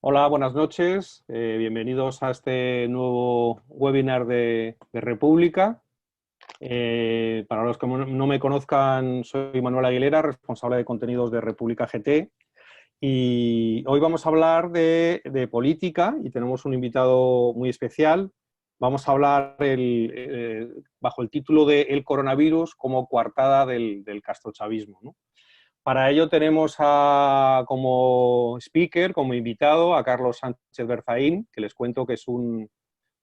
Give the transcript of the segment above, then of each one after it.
Hola, buenas noches. Bienvenidos a este nuevo webinar de República. Para los que no me conozcan, soy Manuel Aguilera, responsable de contenidos de República GT. Y hoy vamos a hablar de política y tenemos un invitado muy especial. Vamos a hablar bajo el título de El coronavirus como coartada del castrochavismo, ¿no? Para ello tenemos como speaker, como invitado, a Carlos Sánchez Berzaín, que les cuento que es un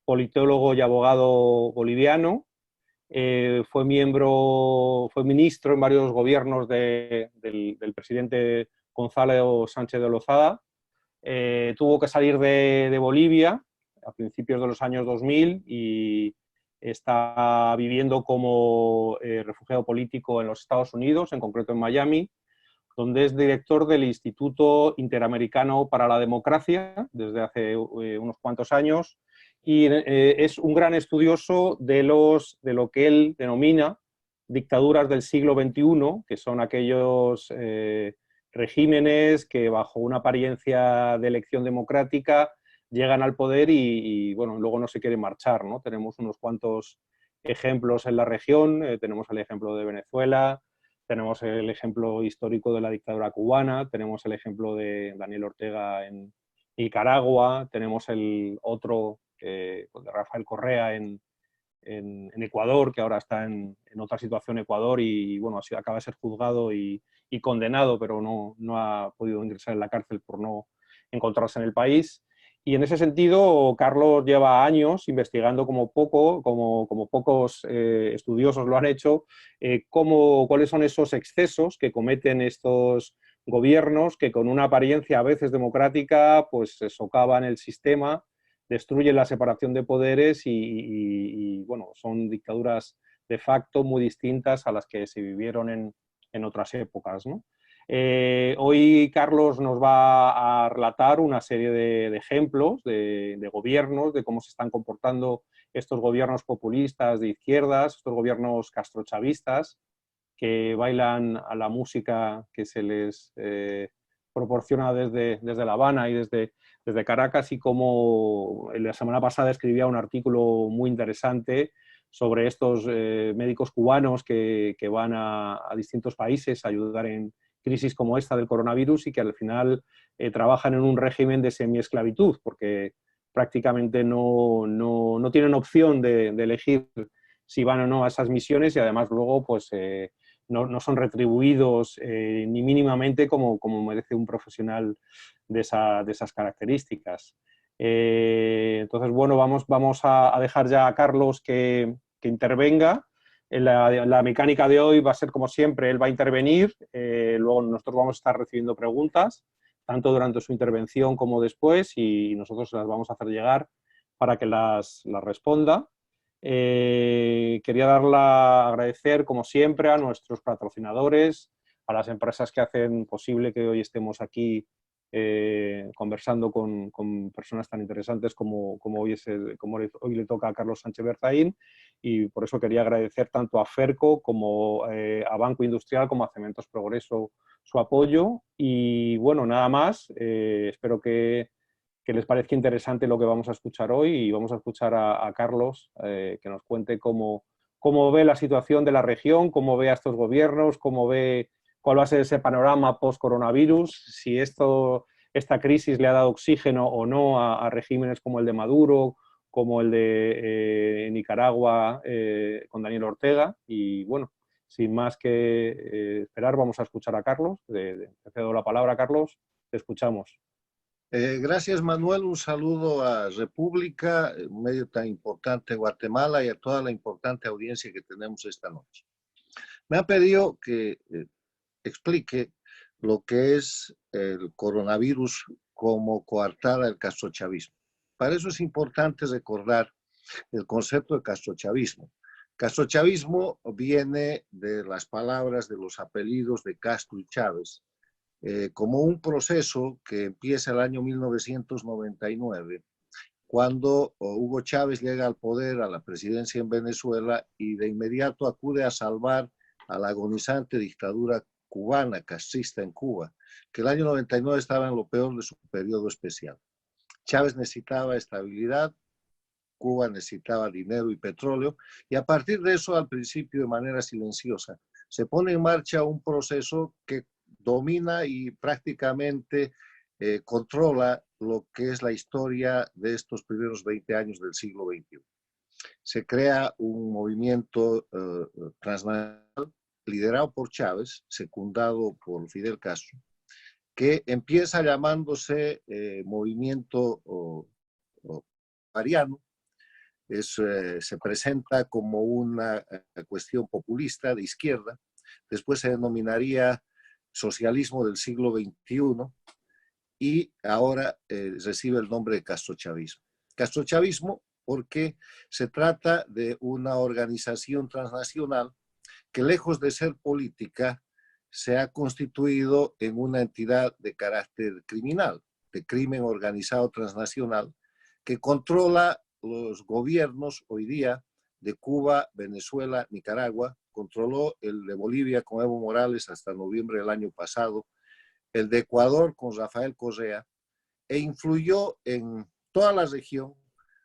politólogo y abogado boliviano. Fue ministro en varios gobiernos del presidente Gonzalo Sánchez de Lozada. Tuvo que salir de Bolivia a principios de los años 2000 y está viviendo como refugiado político en los Estados Unidos, en concreto en Miami, donde es director del Instituto Interamericano para la Democracia desde hace unos cuantos años y es un gran estudioso de lo que él denomina dictaduras del siglo XXI, que son aquellos regímenes que bajo una apariencia de elección democrática llegan al poder bueno, luego no se quieren marchar, ¿no? Tenemos unos cuantos ejemplos en la región, tenemos el ejemplo de Venezuela, tenemos el ejemplo histórico de la dictadura cubana, tenemos el ejemplo de Daniel Ortega en Nicaragua, tenemos el otro de Rafael Correa en Ecuador, que ahora está en otra situación Ecuador y bueno, acaba de ser juzgado y condenado, pero no ha podido ingresar en la cárcel por no encontrarse en el país. Y en ese sentido, Carlos lleva años investigando como pocos estudiosos lo han hecho, cuáles son esos excesos que cometen estos gobiernos que con una apariencia a veces democrática pues socavan el sistema, destruyen la separación de poderes bueno, son dictaduras de facto muy distintas a las que se vivieron en otras épocas, ¿no? Hoy Carlos nos va a relatar una serie de ejemplos de gobiernos, de cómo se están comportando estos gobiernos populistas de izquierdas, estos gobiernos castrochavistas, que bailan a la música que se les proporciona desde La Habana y desde Caracas, y como la semana pasada escribía un artículo muy interesante sobre estos médicos cubanos que van a distintos países a ayudar en crisis como esta del coronavirus y que al final trabajan en un régimen de semiesclavitud, porque prácticamente no tienen opción de elegir si van o no a esas misiones y además luego pues no son retribuidos ni mínimamente como merece un profesional de esas características. Entonces, bueno, vamos a dejar ya a Carlos que intervenga. La mecánica de hoy va a ser como siempre, él va a intervenir, luego nosotros vamos a estar recibiendo preguntas, tanto durante su intervención como después, y nosotros las vamos a hacer llegar para que las responda. Quería agradecer, como siempre, a nuestros patrocinadores, a las empresas que hacen posible que hoy estemos aquí conversando con personas tan interesantes como hoy le toca a Carlos Sánchez Berzaín, y por eso quería agradecer tanto a Ferco como a Banco Industrial como a Cementos Progreso su apoyo. Y bueno, nada más, espero que les parezca interesante lo que vamos a escuchar hoy, y vamos a escuchar a Carlos que nos cuente cómo ve la situación de la región, cómo ve a estos gobiernos, cuál va a ser ese panorama post-coronavirus, si esta crisis le ha dado oxígeno o no a regímenes como el de Maduro, como el de Nicaragua con Daniel Ortega. Y bueno, sin más que esperar, vamos a escuchar a Carlos. Te cedo la palabra, Carlos, te escuchamos. Gracias, Manuel. Un saludo a República, un medio tan importante de Guatemala, y a toda la importante audiencia que tenemos esta noche. Me han pedido que explique lo que es el coronavirus como coartada del castrochavismo. Para eso es importante recordar el concepto de castrochavismo. Castrochavismo viene de las palabras, de los apellidos de Castro y Chávez, como un proceso que empieza el año 1999, cuando Hugo Chávez llega al poder, a la presidencia en Venezuela, y de inmediato acude a salvar a la agonizante dictadura cubana, castrista en Cuba, que el año 99 estaba en lo peor de su periodo especial. Chávez necesitaba estabilidad, Cuba necesitaba dinero y petróleo, y a partir de eso, al principio de manera silenciosa, se pone en marcha un proceso que domina y prácticamente controla lo que es la historia de estos primeros 20 años del siglo XXI. Se crea un movimiento transnacional liderado por Chávez, secundado por Fidel Castro, que empieza llamándose Movimiento Mariano. Se presenta como una cuestión populista de izquierda, después se denominaría socialismo del siglo XXI y ahora recibe el nombre de castrochavismo. Castrochavismo porque se trata de una organización transnacional que lejos de ser política se ha constituido en una entidad de carácter criminal, de crimen organizado transnacional, que controla los gobiernos hoy día de Cuba, Venezuela, Nicaragua, controló el de Bolivia con Evo Morales hasta noviembre del año pasado, el de Ecuador con Rafael Correa, e influyó en toda la región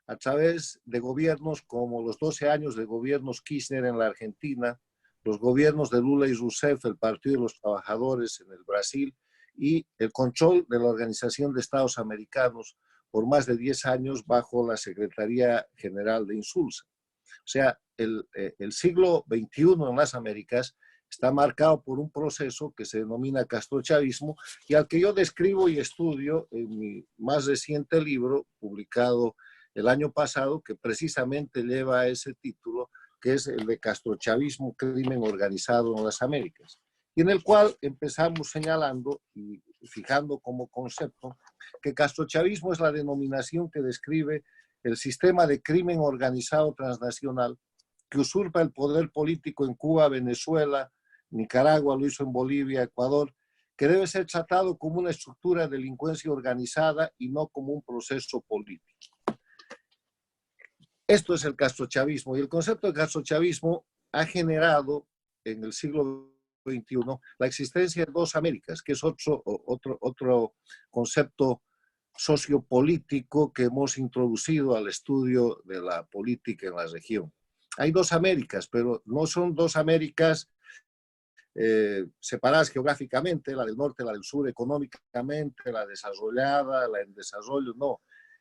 a través de gobiernos como los 12 años de gobiernos Kirchner en la Argentina, los gobiernos de Lula y Rousseff, el Partido de los Trabajadores en el Brasil, y el control de la Organización de Estados Americanos por más de 10 años bajo la Secretaría General de Insulza. O sea, el siglo XXI en las Américas está marcado por un proceso que se denomina castrochavismo y al que yo describo y estudio en mi más reciente libro, publicado el año pasado, que precisamente lleva ese título, que es el de castrochavismo, crimen organizado en las Américas, y en el cual empezamos señalando y fijando como concepto que castrochavismo es la denominación que describe el sistema de crimen organizado transnacional que usurpa el poder político en Cuba, Venezuela, Nicaragua, lo hizo en Bolivia, Ecuador, que debe ser tratado como una estructura de delincuencia organizada y no como un proceso político. Esto es el castrochavismo, y el concepto de castrochavismo ha generado en el siglo XXI la existencia de dos Américas, que es otro concepto sociopolítico que hemos introducido al estudio de la política en la región. Hay dos Américas, pero no son dos Américas separadas geográficamente, la del norte, la del sur económicamente, la desarrollada, la en desarrollo, no.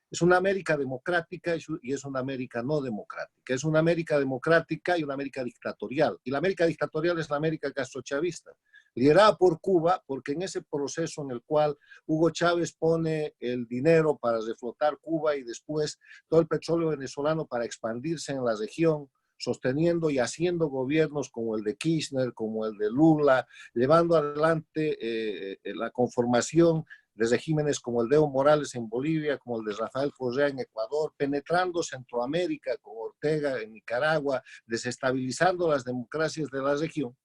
Es una América democrática y es una América no democrática. Es una América democrática y una América dictatorial. Y la América dictatorial es la América castrochavista, liderada por Cuba, porque en ese proceso en el cual Hugo Chávez pone el dinero para reflotar Cuba y después todo el petróleo venezolano para expandirse en la región, sosteniendo y haciendo gobiernos como el de Kirchner, como el de Lula, llevando adelante la conformación de regímenes como el de Evo Morales en Bolivia, como el de Rafael Correa en Ecuador, penetrando Centroamérica con Ortega en Nicaragua, desestabilizando las democracias de la región.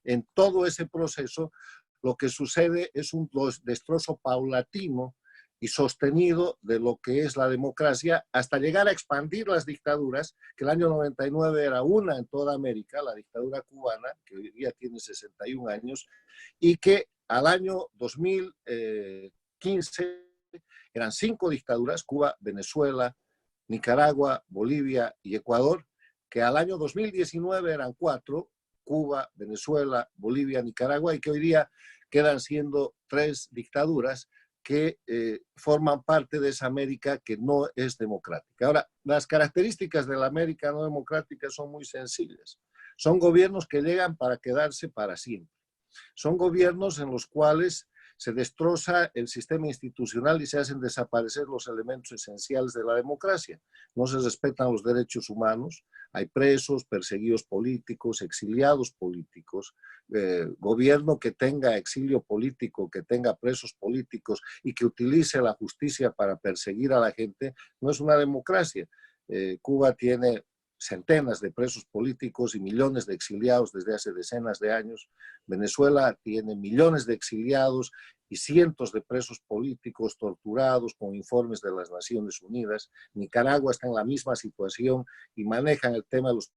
En todo ese proceso, lo que sucede es un destrozo paulatino y sostenido de lo que es la democracia hasta llegar a expandir las dictaduras, que el año 99 era una en toda América, la dictadura cubana, que hoy día tiene 61 años, y que al año 2015 eran 5 dictaduras, Cuba, Venezuela, Nicaragua, Bolivia y Ecuador, que al año 2019 eran 4, Cuba, Venezuela, Bolivia, Nicaragua, y que hoy día quedan siendo 3 dictaduras que forman parte de esa América que no es democrática. Ahora, las características de la América no democrática son muy sencillas. Son gobiernos que llegan para quedarse para siempre. Son gobiernos en los cuales se destroza el sistema institucional y se hacen desaparecer los elementos esenciales de la democracia. No se respetan los derechos humanos, hay presos, perseguidos políticos, exiliados políticos, gobierno que tenga exilio político, que tenga presos políticos y que utilice la justicia para perseguir a la gente, no es una democracia. Cuba tiene centenas de presos políticos y millones de exiliados desde hace decenas de años. Venezuela tiene millones de exiliados y cientos de presos políticos torturados con informes de las Naciones Unidas. Nicaragua está en la misma situación y manejan el tema de los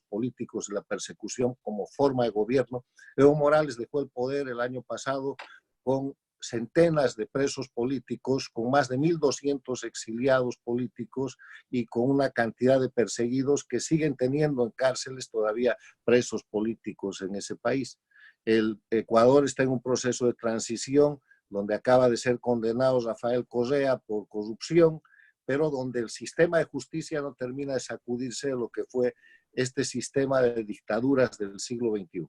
políticos y la persecución como forma de gobierno. Evo Morales dejó el poder el año pasado con centenas de presos políticos, con más de 1.200 exiliados políticos y con una cantidad de perseguidos que siguen teniendo en cárceles todavía presos políticos en ese país. El Ecuador está en un proceso de transición donde acaba de ser condenado Rafael Correa por corrupción, pero donde el sistema de justicia no termina de sacudirse de lo que fue este sistema de dictaduras del siglo XXI.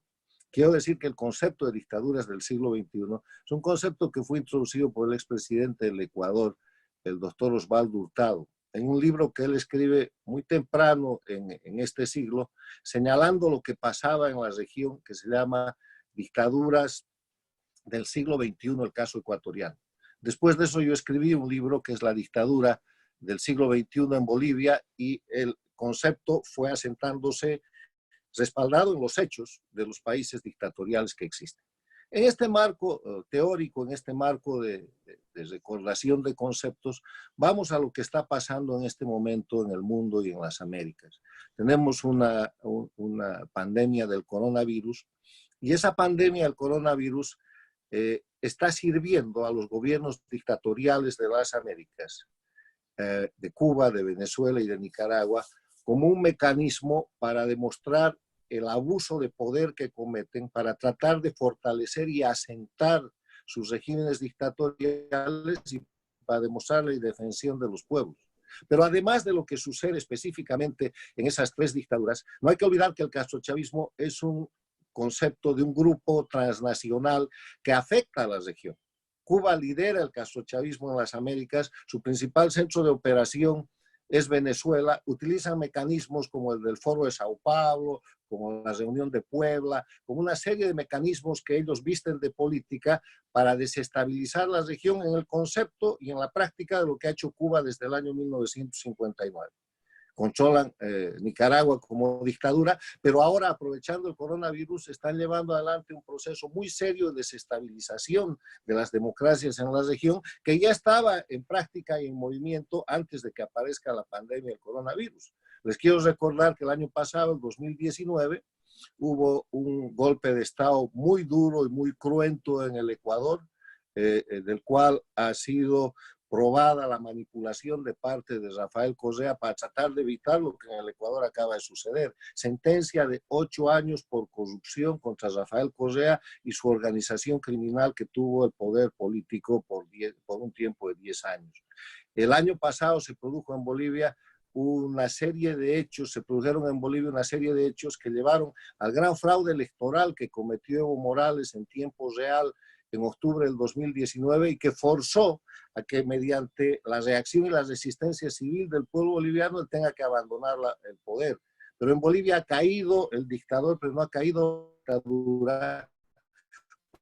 Quiero decir que el concepto de dictaduras del siglo XXI es un concepto que fue introducido por el expresidente del Ecuador, el doctor Osvaldo Hurtado, en un libro que él escribe muy temprano en este siglo, señalando lo que pasaba en la región, que se llama dictaduras del siglo XXI, el caso ecuatoriano. Después de eso yo escribí un libro que es La dictadura del siglo XXI en Bolivia, y el concepto fue asentándose respaldado en los hechos de los países dictatoriales que existen. En este marco teórico, en este marco de recordación de conceptos, vamos a lo que está pasando en este momento en el mundo y en las Américas. Tenemos una pandemia del coronavirus, y esa pandemia del coronavirus está sirviendo a los gobiernos dictatoriales de las Américas, de Cuba, de Venezuela y de Nicaragua, como un mecanismo para demostrar el abuso de poder que cometen, para tratar de fortalecer y asentar sus regímenes dictatoriales y para demostrar la indefensión de los pueblos. Pero además de lo que sucede específicamente en esas tres dictaduras, no hay que olvidar que el castrochavismo es un concepto de un grupo transnacional que afecta a la región. Cuba lidera el castrochavismo en las Américas, su principal centro de operación es Venezuela, utilizan mecanismos como el del Foro de Sao Paulo, como la reunión de Puebla, como una serie de mecanismos que ellos visten de política para desestabilizar la región en el concepto y en la práctica de lo que ha hecho Cuba desde el año 1959. Controlan Nicaragua como dictadura, pero ahora, aprovechando el coronavirus, están llevando adelante un proceso muy serio de desestabilización de las democracias en la región, que ya estaba en práctica y en movimiento antes de que aparezca la pandemia del coronavirus. Les quiero recordar que el año pasado, el 2019, hubo un golpe de Estado muy duro y muy cruento en el Ecuador, del cual ha sido probada la manipulación de parte de Rafael Correa para tratar de evitar lo que en el Ecuador acaba de suceder. Sentencia de 8 años por corrupción contra Rafael Correa y su organización criminal que tuvo el poder político por un tiempo de 10 años. El año pasado se produjo en Bolivia una serie de hechos, se produjeron en Bolivia una serie de hechos que llevaron al gran fraude electoral que cometió Evo Morales en tiempo real en octubre del 2019 y que forzó a que mediante la reacción y la resistencia civil del pueblo boliviano él tenga que abandonar el poder. Pero en Bolivia ha caído el dictador, pero no ha caído la dictadura,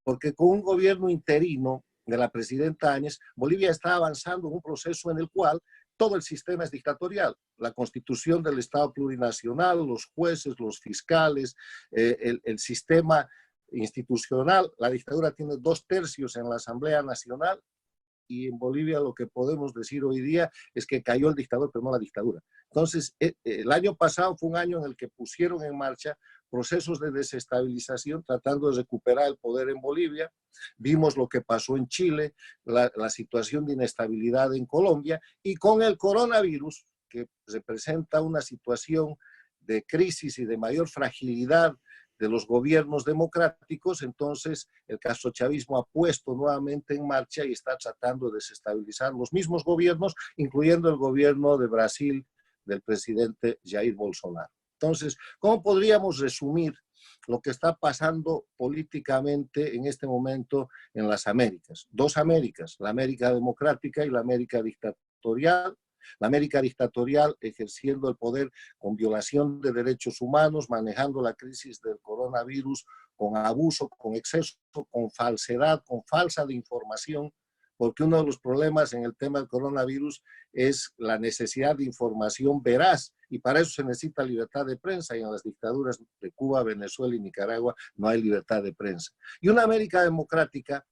porque con un gobierno interino de la presidenta Áñez, Bolivia está avanzando en un proceso en el cual todo el sistema es dictatorial. La constitución del Estado plurinacional, los jueces, los fiscales, el sistema institucional. La dictadura tiene 2/3 en la Asamblea Nacional, y en Bolivia lo que podemos decir hoy día es que cayó el dictador, pero no la dictadura. Entonces, el año pasado fue un año en el que pusieron en marcha procesos de desestabilización tratando de recuperar el poder en Bolivia. Vimos lo que pasó en Chile, la situación de inestabilidad en Colombia, y con el coronavirus, que representa una situación de crisis y de mayor fragilidad de los gobiernos democráticos, entonces el castrochavismo ha puesto nuevamente en marcha y está tratando de desestabilizar los mismos gobiernos, incluyendo el gobierno de Brasil del presidente Jair Bolsonaro. Entonces, ¿cómo podríamos resumir lo que está pasando políticamente en este momento en las Américas? Dos Américas, la América democrática y la América dictatorial. La América dictatorial ejerciendo el poder con violación de derechos humanos, manejando la crisis del coronavirus con abuso, con exceso, con falsedad, con falsa de información, porque uno de los problemas en el tema del coronavirus es la necesidad de información veraz, y para eso se necesita libertad de prensa, y en las dictaduras de Cuba, Venezuela y Nicaragua no hay libertad de prensa. Y una América democrática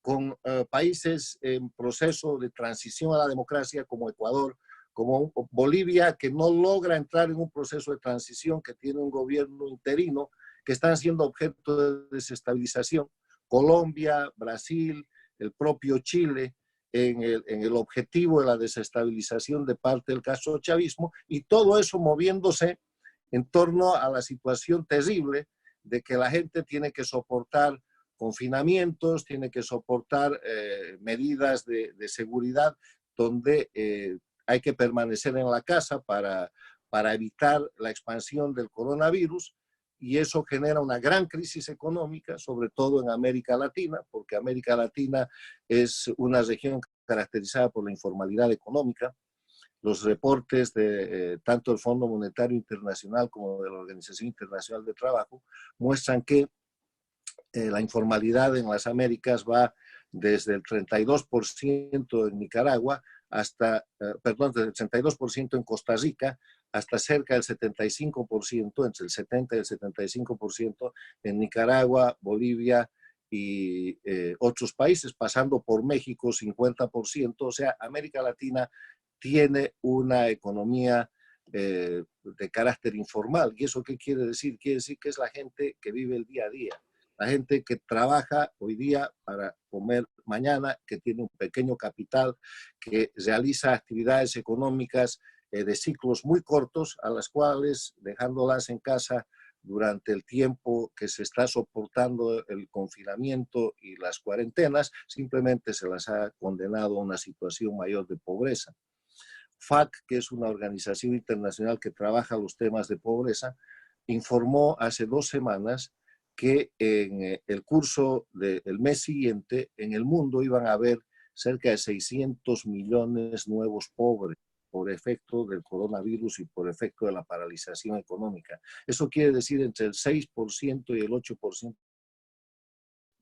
con países en proceso de transición a la democracia como Ecuador, como Bolivia, que no logra entrar en un proceso de transición, que tiene un gobierno interino, que están siendo objeto de desestabilización. Colombia, Brasil, el propio Chile en el objetivo de la desestabilización de parte del castrochavismo, y todo eso moviéndose en torno a la situación terrible de que la gente tiene que soportar confinamientos, tiene que soportar medidas de seguridad donde hay que permanecer en la casa para evitar la expansión del coronavirus, y eso genera una gran crisis económica, sobre todo en América Latina, porque América Latina es una región caracterizada por la informalidad económica. Los reportes de tanto el Fondo Monetario Internacional como de la Organización Internacional de Trabajo muestran que la informalidad en las Américas va desde el 32% en Nicaragua hasta, perdón, desde el 32% en Costa Rica hasta cerca del 75%, entre el 70 y el 75% en Nicaragua, Bolivia y otros países, pasando por México 50%. O sea, América Latina tiene una economía de carácter informal. ¿Y eso qué quiere decir? Quiere decir que es la gente que vive el día a día, la gente que trabaja hoy día para comer mañana, que tiene un pequeño capital, que realiza actividades económicas de ciclos muy cortos, a las cuales, dejándolas en casa durante el tiempo que se está soportando el confinamiento y las cuarentenas, simplemente se las ha condenado a una situación mayor de pobreza. FAC, que es una organización internacional que trabaja los temas de pobreza, informó hace 2 semanas que en el curso del mes siguiente en el mundo iban a haber cerca de 600 millones nuevos pobres por efecto del coronavirus y por efecto de la paralización económica. Eso quiere decir entre el 6% y el 8%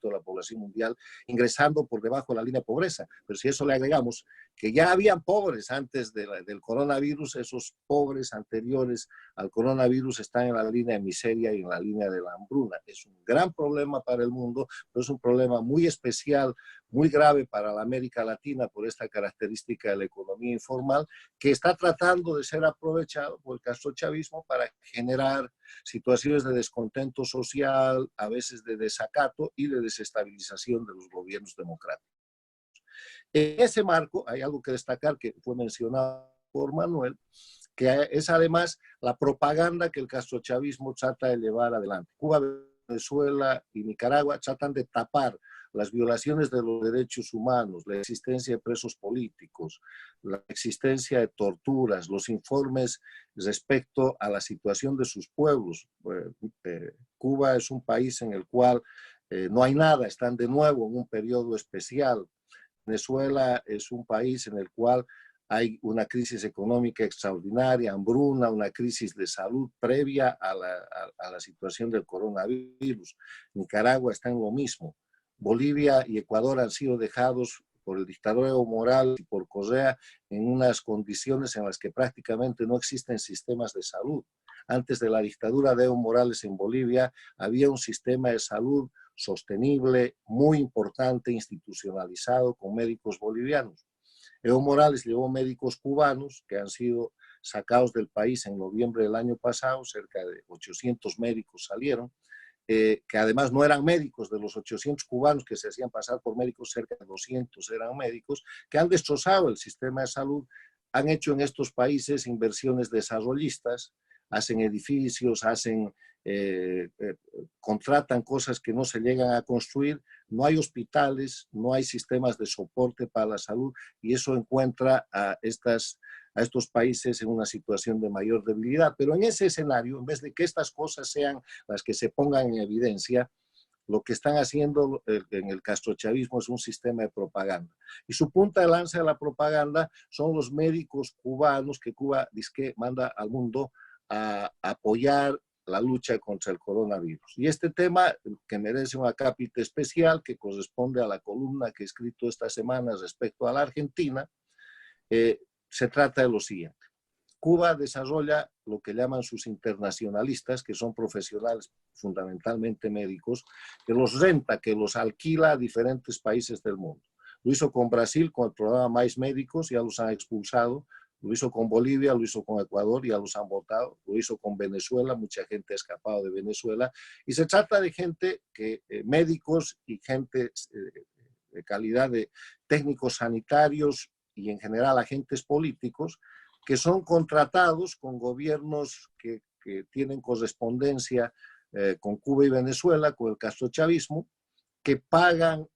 de la población mundial ingresando por debajo de la línea de pobreza. Pero si eso le agregamos que ya habían pobres antes del coronavirus, esos pobres anteriores al coronavirus están en la línea de miseria y en la línea de la hambruna. Es un gran problema para el mundo, pero es un problema muy especial, muy grave para la América Latina por esta característica de la economía informal, que está tratando de ser aprovechado por el castrochavismo para generar situaciones de descontento social, a veces de desacato y de desestabilización de los gobiernos democráticos. En ese marco hay algo que destacar que fue mencionado por Manuel, que es además la propaganda que el castrochavismo trata de llevar adelante. Cuba, Venezuela y Nicaragua tratan de tapar las violaciones de los derechos humanos, la existencia de presos políticos, la existencia de torturas, los informes respecto a la situación de sus pueblos. Cuba es un país en el cual no hay nada, están de nuevo en un periodo especial. Venezuela es un país en el cual hay una crisis económica extraordinaria, hambruna, una crisis de salud previa a la situación del coronavirus. Nicaragua está en lo mismo. Bolivia y Ecuador han sido dejados por el dictador Evo Morales y por Correa en unas condiciones en las que prácticamente no existen sistemas de salud. Antes de la dictadura de Evo Morales en Bolivia había un sistema de salud sostenible, muy importante, institucionalizado, con médicos bolivianos. Evo Morales llevó médicos cubanos que han sido sacados del país en noviembre del año pasado, cerca de 800 médicos salieron, que además no eran médicos. De los 800 cubanos que se hacían pasar por médicos, cerca de 200 eran médicos, que han destrozado el sistema de salud, han hecho en estos países inversiones desarrollistas, hacen edificios, contratan cosas que no se llegan a construir, no hay hospitales, no hay sistemas de soporte para la salud, y eso encuentra a estos países en una situación de mayor debilidad. Pero en ese escenario, en vez de que estas cosas sean las que se pongan en evidencia, lo que están haciendo en el castrochavismo es un sistema de propaganda. Y su punta de lanza de la propaganda son los médicos cubanos que Cuba dice manda al mundo a apoyar la lucha contra el coronavirus. Y este tema, que merece un acápite especial, que corresponde a la columna que he escrito esta semana respecto a la Argentina, se trata de lo siguiente. Cuba desarrolla lo que llaman sus internacionalistas, que son profesionales fundamentalmente médicos, que los renta, que los alquila a diferentes países del mundo. Lo hizo con Brasil, con el programa Mais Médicos, ya los han expulsado. Lo hizo con Bolivia, lo hizo con Ecuador, ya los han votado. Lo hizo con Venezuela, mucha gente ha escapado de Venezuela. Y se trata de gente que, médicos y gente calidad de técnicos sanitarios y en general agentes políticos que son contratados con gobiernos que tienen correspondencia con Cuba y Venezuela, con el castrochavismo, que pagan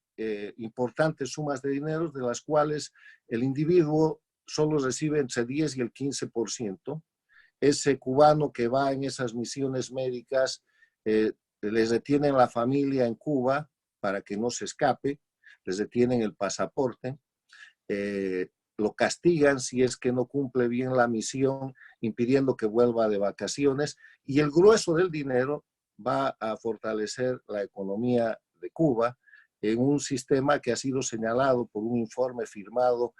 importantes sumas de dinero, de las cuales el individuo solo recibe entre 10 y el 15%. Ese cubano que va en esas misiones médicas les detienen la familia en Cuba para que no se escape, les detienen el pasaporte, lo castigan si es que no cumple bien la misión, impidiendo que vuelva de vacaciones, y el grueso del dinero va a fortalecer la economía de Cuba en un sistema que ha sido señalado por un informe firmado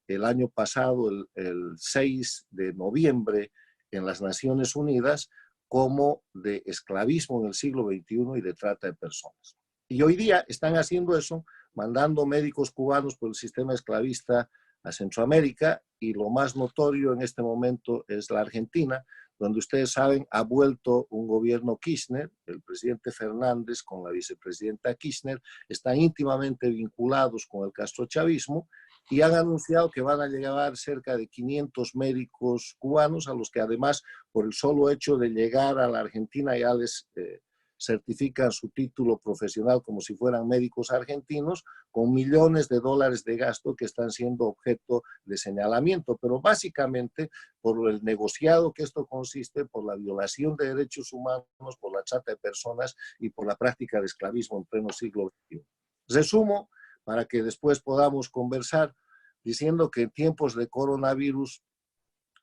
el año pasado, el 6 de noviembre, en las Naciones Unidas, como de esclavismo en el siglo XXI y de trata de personas. Y hoy día están haciendo eso, mandando médicos cubanos por el sistema esclavista a Centroamérica, y lo más notorio en este momento es la Argentina, donde ustedes saben ha vuelto un gobierno Kirchner. El presidente Fernández con la vicepresidenta Kirchner están íntimamente vinculados con el castrochavismo y han anunciado que van a llevar cerca de 500 médicos cubanos, a los que además por el solo hecho de llegar a la Argentina ya les certifican su título profesional como si fueran médicos argentinos, con millones de dólares de gasto que están siendo objeto de señalamiento, pero básicamente por el negociado que esto consiste, por la violación de derechos humanos, por la trata de personas y por la práctica de esclavismo en pleno siglo XXI. Resumo, para que después podamos conversar, diciendo que en tiempos de coronavirus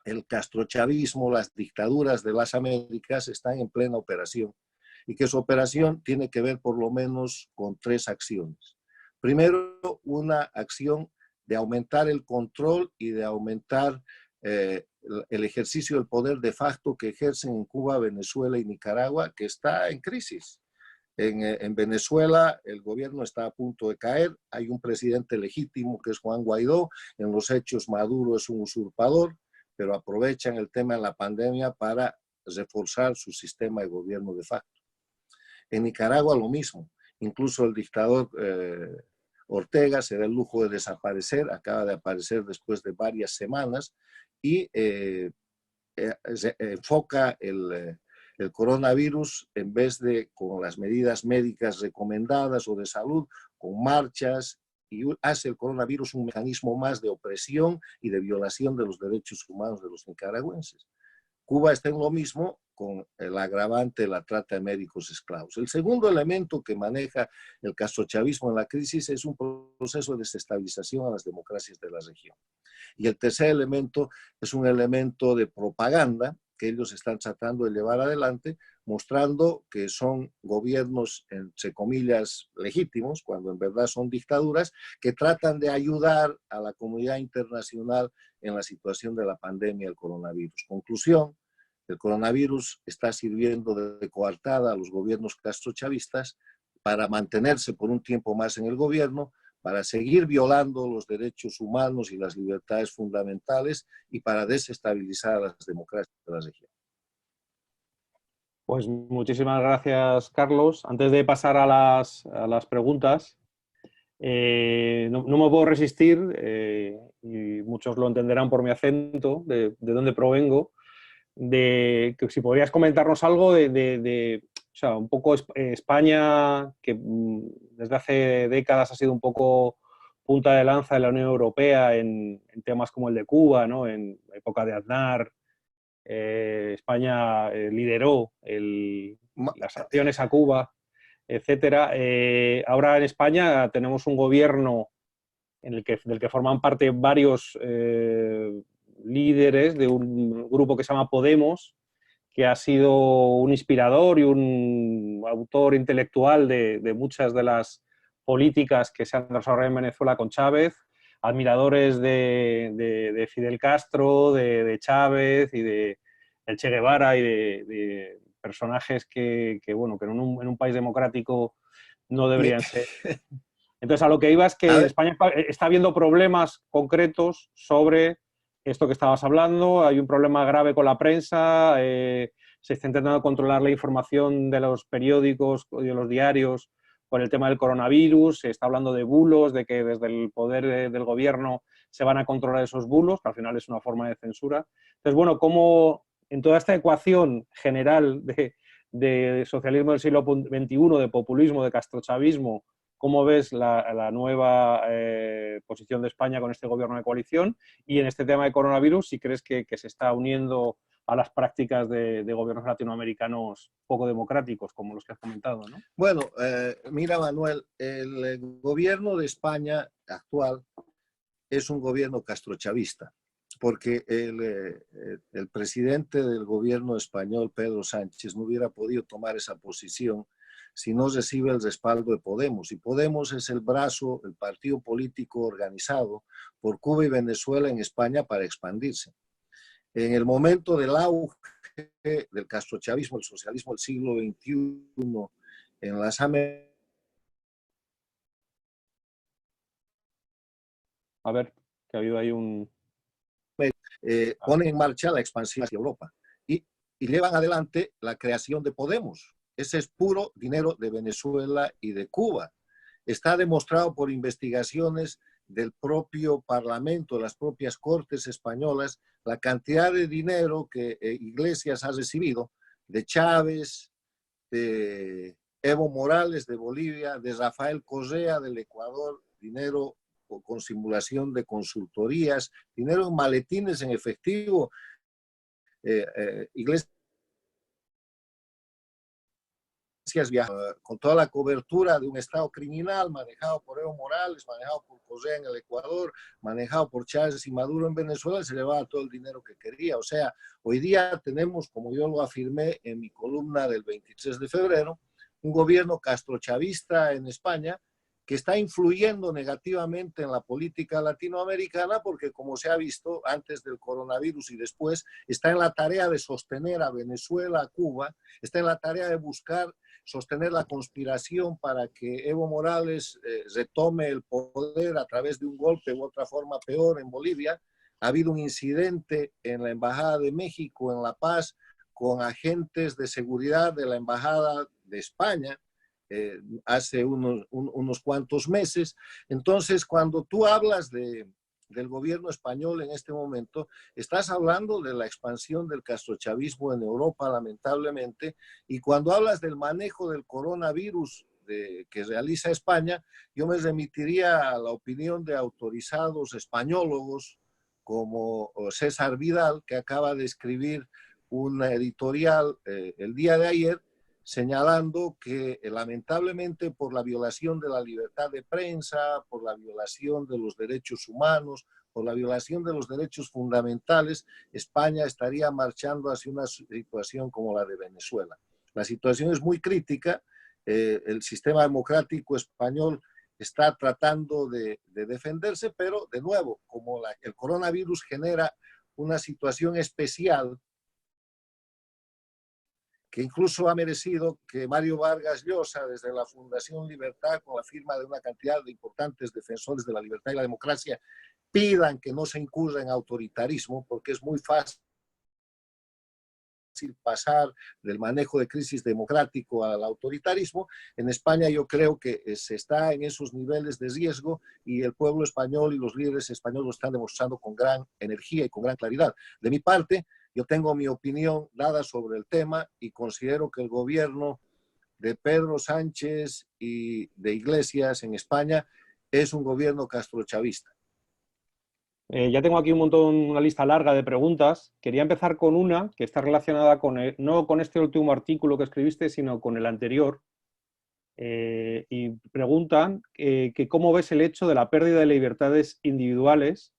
el castrochavismo, las dictaduras de las Américas están en plena operación, y que su operación tiene que ver por lo menos con 3 acciones. Primero, una acción de aumentar el control y de aumentar el ejercicio del poder de facto que ejercen en Cuba, Venezuela y Nicaragua, que está en crisis. En Venezuela el gobierno está a punto de caer, hay un presidente legítimo que es Juan Guaidó, en los hechos Maduro es un usurpador, pero aprovechan el tema de la pandemia para reforzar su sistema de gobierno de facto. En Nicaragua lo mismo, incluso el dictador Ortega se da el lujo de desaparecer, acaba de aparecer después de varias semanas, y se enfoca el coronavirus, en vez de con las medidas médicas recomendadas o de salud, con marchas, y hace el coronavirus un mecanismo más de opresión y de violación de los derechos humanos de los nicaragüenses. Cuba está en lo mismo, con el agravante de la trata de médicos esclavos. El segundo elemento que maneja el castrochavismo en la crisis es un proceso de desestabilización a las democracias de la región. Y el tercer elemento es un elemento de propaganda que ellos están tratando de llevar adelante, mostrando que son gobiernos, entre comillas, legítimos, cuando en verdad son dictaduras, que tratan de ayudar a la comunidad internacional en la situación de la pandemia del coronavirus. Conclusión, el coronavirus está sirviendo de coartada a los gobiernos castrochavistas para mantenerse por un tiempo más en el gobierno, para seguir violando los derechos humanos y las libertades fundamentales y para desestabilizar a las democracias de la región. Pues muchísimas gracias, Carlos. Antes de pasar a las preguntas, no me puedo resistir, y muchos lo entenderán por mi acento, de dónde provengo, de que si podrías comentarnos algo o sea, un poco España, que desde hace décadas ha sido un poco punta de lanza de la Unión Europea en temas como el de Cuba, ¿no? En la época de Aznar, España lideró las sanciones a Cuba, etcétera. Ahora en España tenemos un gobierno del que forman parte varios líderes de un grupo que se llama Podemos, que ha sido un inspirador y un autor intelectual de muchas de las políticas que se han desarrollado en Venezuela con Chávez, admiradores de Fidel Castro, de Chávez y de el Che Guevara y de personajes que en un país democrático no deberían ser. Entonces, a lo que iba es que en España está habiendo problemas concretos sobre esto que estabas hablando. Hay un problema grave con la prensa, se está intentando controlar la información de los periódicos y de los diarios con el tema del coronavirus, se está hablando de bulos, de que desde el poder del gobierno se van a controlar esos bulos, que al final es una forma de censura. Entonces, bueno, ¿cómo en toda esta ecuación general de socialismo del siglo XXI, de populismo, de castrochavismo, cómo ves la nueva posición de España con este gobierno de coalición? Y en este tema de coronavirus, si crees que se está uniendo a las prácticas de gobiernos latinoamericanos poco democráticos, como los que has comentado, ¿no? Bueno, mira, Manuel, el gobierno de España actual es un gobierno castrochavista, porque el presidente del gobierno español, Pedro Sánchez, no hubiera podido tomar esa posición si no recibe el respaldo de Podemos. Y Podemos es el brazo, el partido político organizado por Cuba y Venezuela en España para expandirse. En el momento del auge del castrochavismo, el socialismo del siglo XXI, en las Américas. A ver, que ha habido ahí un... Pone en marcha la expansión hacia Europa y llevan adelante la creación de Podemos. Ese es puro dinero de Venezuela y de Cuba. Está demostrado por investigaciones del propio Parlamento, las propias Cortes españolas, la cantidad de dinero que Iglesias ha recibido de Chávez, de Evo Morales de Bolivia, de Rafael Correa del Ecuador, dinero con simulación de consultorías, dinero en maletines en efectivo. Iglesias con toda la cobertura de un Estado criminal manejado por Evo Morales, manejado por Correa en el Ecuador, manejado por Chávez y Maduro en Venezuela, se le va todo el dinero que quería. O sea, hoy día tenemos, como yo lo afirmé en mi columna del 23 de febrero, un gobierno castrochavista en España que está influyendo negativamente en la política latinoamericana porque, como se ha visto antes del coronavirus y después, está en la tarea de sostener a Venezuela, a Cuba, está en la tarea de buscar sostener la conspiración para que Evo Morales retome el poder a través de un golpe u otra forma peor en Bolivia. Ha habido un incidente en la Embajada de México en La Paz con agentes de seguridad de la Embajada de España hace unos cuantos meses. Entonces, cuando tú hablas del gobierno español en este momento, estás hablando de la expansión del castrochavismo en Europa, lamentablemente, y cuando hablas del manejo del coronavirus que realiza España, yo me remitiría a la opinión de autorizados españólogos como César Vidal, que acaba de escribir una editorial el día de ayer, señalando que lamentablemente por la violación de la libertad de prensa, por la violación de los derechos humanos, por la violación de los derechos fundamentales, España estaría marchando hacia una situación como la de Venezuela. La situación es muy crítica, el sistema democrático español está tratando de defenderse, pero de nuevo, como el coronavirus genera una situación especial, que incluso ha merecido que Mario Vargas Llosa, desde la Fundación Libertad, con la firma de una cantidad de importantes defensores de la libertad y la democracia, pidan que no se incurra en autoritarismo, porque es muy fácil pasar del manejo de crisis democrático al autoritarismo. En España yo creo que se está en esos niveles de riesgo y el pueblo español y los líderes españoles lo están demostrando con gran energía y con gran claridad. De mi parte, yo tengo mi opinión dada sobre el tema y considero que el gobierno de Pedro Sánchez y de Iglesias en España es un gobierno castrochavista. Ya tengo aquí un montón, una lista larga de preguntas. Quería empezar con una que está relacionada con no con este último artículo que escribiste, sino con el anterior. Y preguntan que cómo ves el hecho de la pérdida de libertades individuales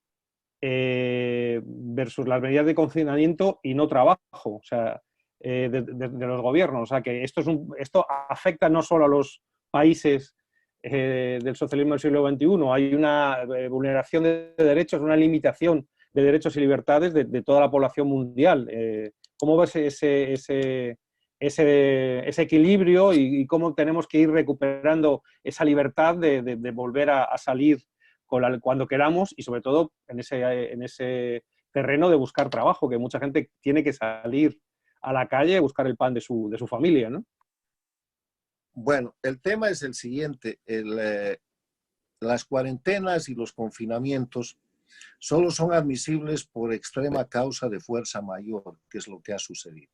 versus las medidas de confinamiento y no trabajo, o sea, de los gobiernos. O sea, que esto afecta no solo a los países del socialismo del siglo XXI, hay una vulneración de derechos, una limitación de derechos y libertades de toda la población mundial. ¿Cómo ves ese equilibrio y cómo tenemos que ir recuperando esa libertad de volver a salir cuando queramos y sobre todo en ese terreno de buscar trabajo, que mucha gente tiene que salir a la calle a buscar el pan de su familia, ¿no? Bueno, el tema es el siguiente. Las cuarentenas y los confinamientos solo son admisibles por extrema causa de fuerza mayor, que es lo que ha sucedido.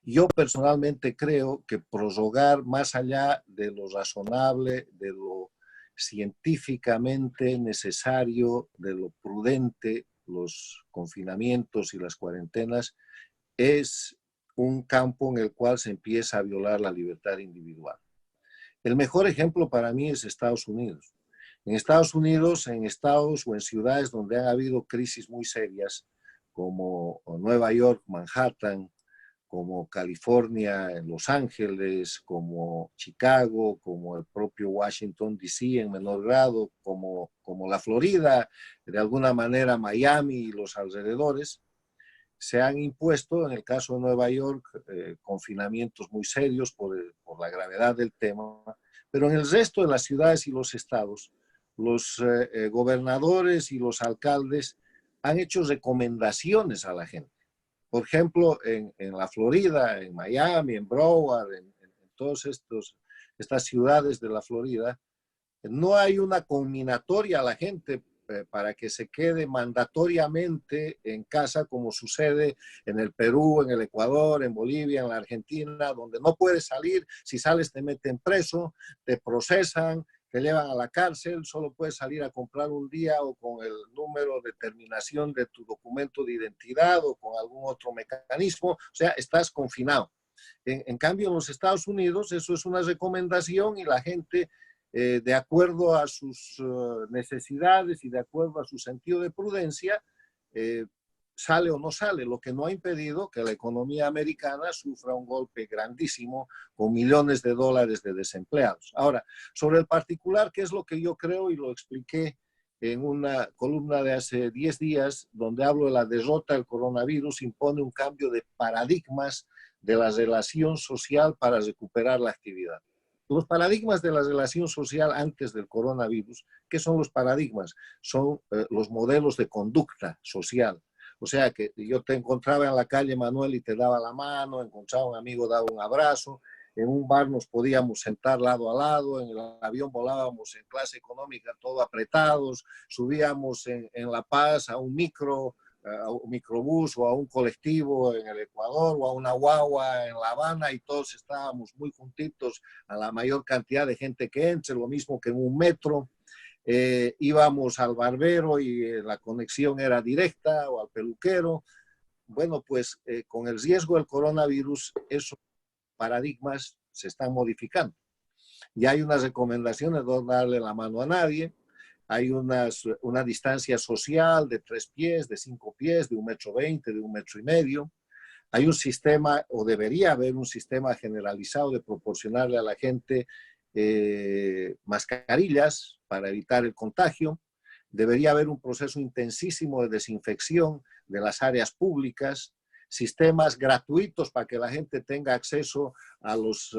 Yo personalmente creo que prorrogar más allá de lo razonable, de lo científicamente necesario, de lo prudente, los confinamientos y las cuarentenas, es un campo en el cual se empieza a violar la libertad individual. El mejor ejemplo para mí es Estados Unidos. En Estados Unidos, en estados o en ciudades donde han habido crisis muy serias, como Nueva York, Manhattan, como California, en Los Ángeles, como Chicago, como el propio Washington, D.C. en menor grado, como la Florida, de alguna manera Miami y los alrededores, se han impuesto, en el caso de Nueva York, confinamientos muy serios por la gravedad del tema, pero en el resto de las ciudades y los estados, los gobernadores y los alcaldes han hecho recomendaciones a la gente. Por ejemplo, en la Florida, en Miami, en Broward, en todas estas ciudades de la Florida, no hay una conminatoria a la gente para que se quede mandatoriamente en casa, como sucede en el Perú, en el Ecuador, en Bolivia, en la Argentina, donde no puedes salir, si sales te meten preso, te procesan, te llevan a la cárcel, solo puedes salir a comprar un día o con el número de terminación de tu documento de identidad o con algún otro mecanismo, o sea, estás confinado. En cambio, en los Estados Unidos eso es una recomendación y la gente, de acuerdo a sus necesidades y de acuerdo a su sentido de prudencia, sale o no sale, lo que no ha impedido que la economía americana sufra un golpe grandísimo con millones de dólares de desempleados. Ahora, sobre el particular, ¿qué es lo que yo creo? Y lo expliqué en una columna de hace 10 días, donde hablo de la derrota del coronavirus, impone un cambio de paradigmas de la relación social para recuperar la actividad. Los paradigmas de la relación social antes del coronavirus, ¿qué son los paradigmas? Son los modelos de conducta social. O sea, que yo te encontraba en la calle, Manuel, y te daba la mano, encontraba un amigo, daba un abrazo, en un bar nos podíamos sentar lado a lado, en el avión volábamos en clase económica todo apretados, subíamos en La Paz a un microbús o a un colectivo en el Ecuador o a una guagua en La Habana y todos estábamos muy juntitos a la mayor cantidad de gente que entre, lo mismo que en un metro. Íbamos al barbero y la conexión era directa o al peluquero. Bueno, pues con el riesgo del coronavirus, esos paradigmas se están modificando. Y hay unas recomendaciones de no darle la mano a nadie, hay una distancia social de 3 pies, de 5 pies, de 1,20 m, de 1,5 m. Hay un sistema, o debería haber un sistema generalizado de proporcionarle a la gente mascarillas para evitar el contagio. Debería haber un proceso intensísimo de desinfección de las áreas públicas, sistemas gratuitos para que la gente tenga acceso a los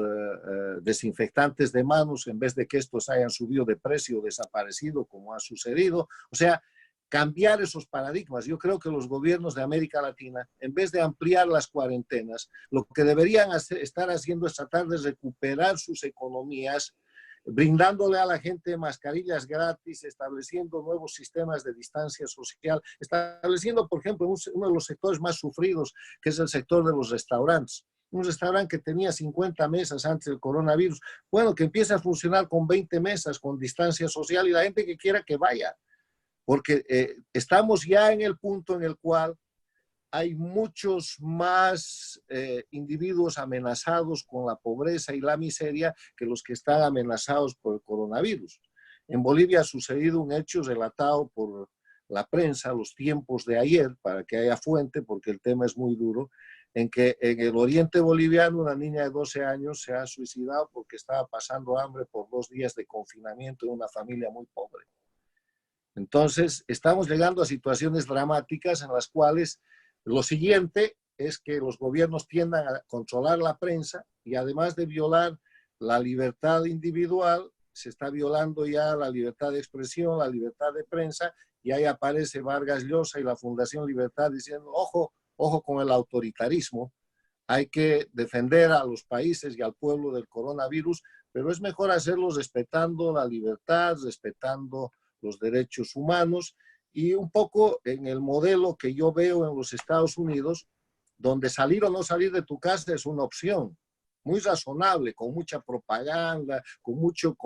desinfectantes de manos en vez de que estos hayan subido de precio o desaparecido como ha sucedido. O sea, cambiar esos paradigmas. Yo creo que los gobiernos de América Latina, en vez de ampliar las cuarentenas, lo que deberían estar haciendo es tratar de recuperar sus economías, brindándole a la gente mascarillas gratis, estableciendo nuevos sistemas de distancia social, estableciendo, por ejemplo, uno de los sectores más sufridos, que es el sector de los restaurantes. Un restaurante que tenía 50 mesas antes del coronavirus, bueno, que empiece a funcionar con 20 mesas, con distancia social, y la gente que quiera que vaya, porque estamos ya en el punto en el cual hay muchos más individuos amenazados con la pobreza y la miseria que los que están amenazados por el coronavirus. En Bolivia ha sucedido un hecho relatado por la prensa, los tiempos de ayer, para que haya fuente, porque el tema es muy duro, en que en el oriente boliviano una niña de 12 años se ha suicidado porque estaba pasando hambre por 2 días de confinamiento en una familia muy pobre. Entonces, estamos llegando a situaciones dramáticas en las cuales lo siguiente es que los gobiernos tiendan a controlar la prensa y además de violar la libertad individual, se está violando ya la libertad de expresión, la libertad de prensa, y ahí aparece Vargas Llosa y la Fundación Libertad diciendo, ojo, ojo con el autoritarismo, hay que defender a los países y al pueblo del coronavirus, pero es mejor hacerlo respetando la libertad, respetando los derechos humanos y un poco en el modelo que yo veo en los Estados Unidos, donde salir o no salir de tu casa es una opción muy razonable, con mucha propaganda, con mucho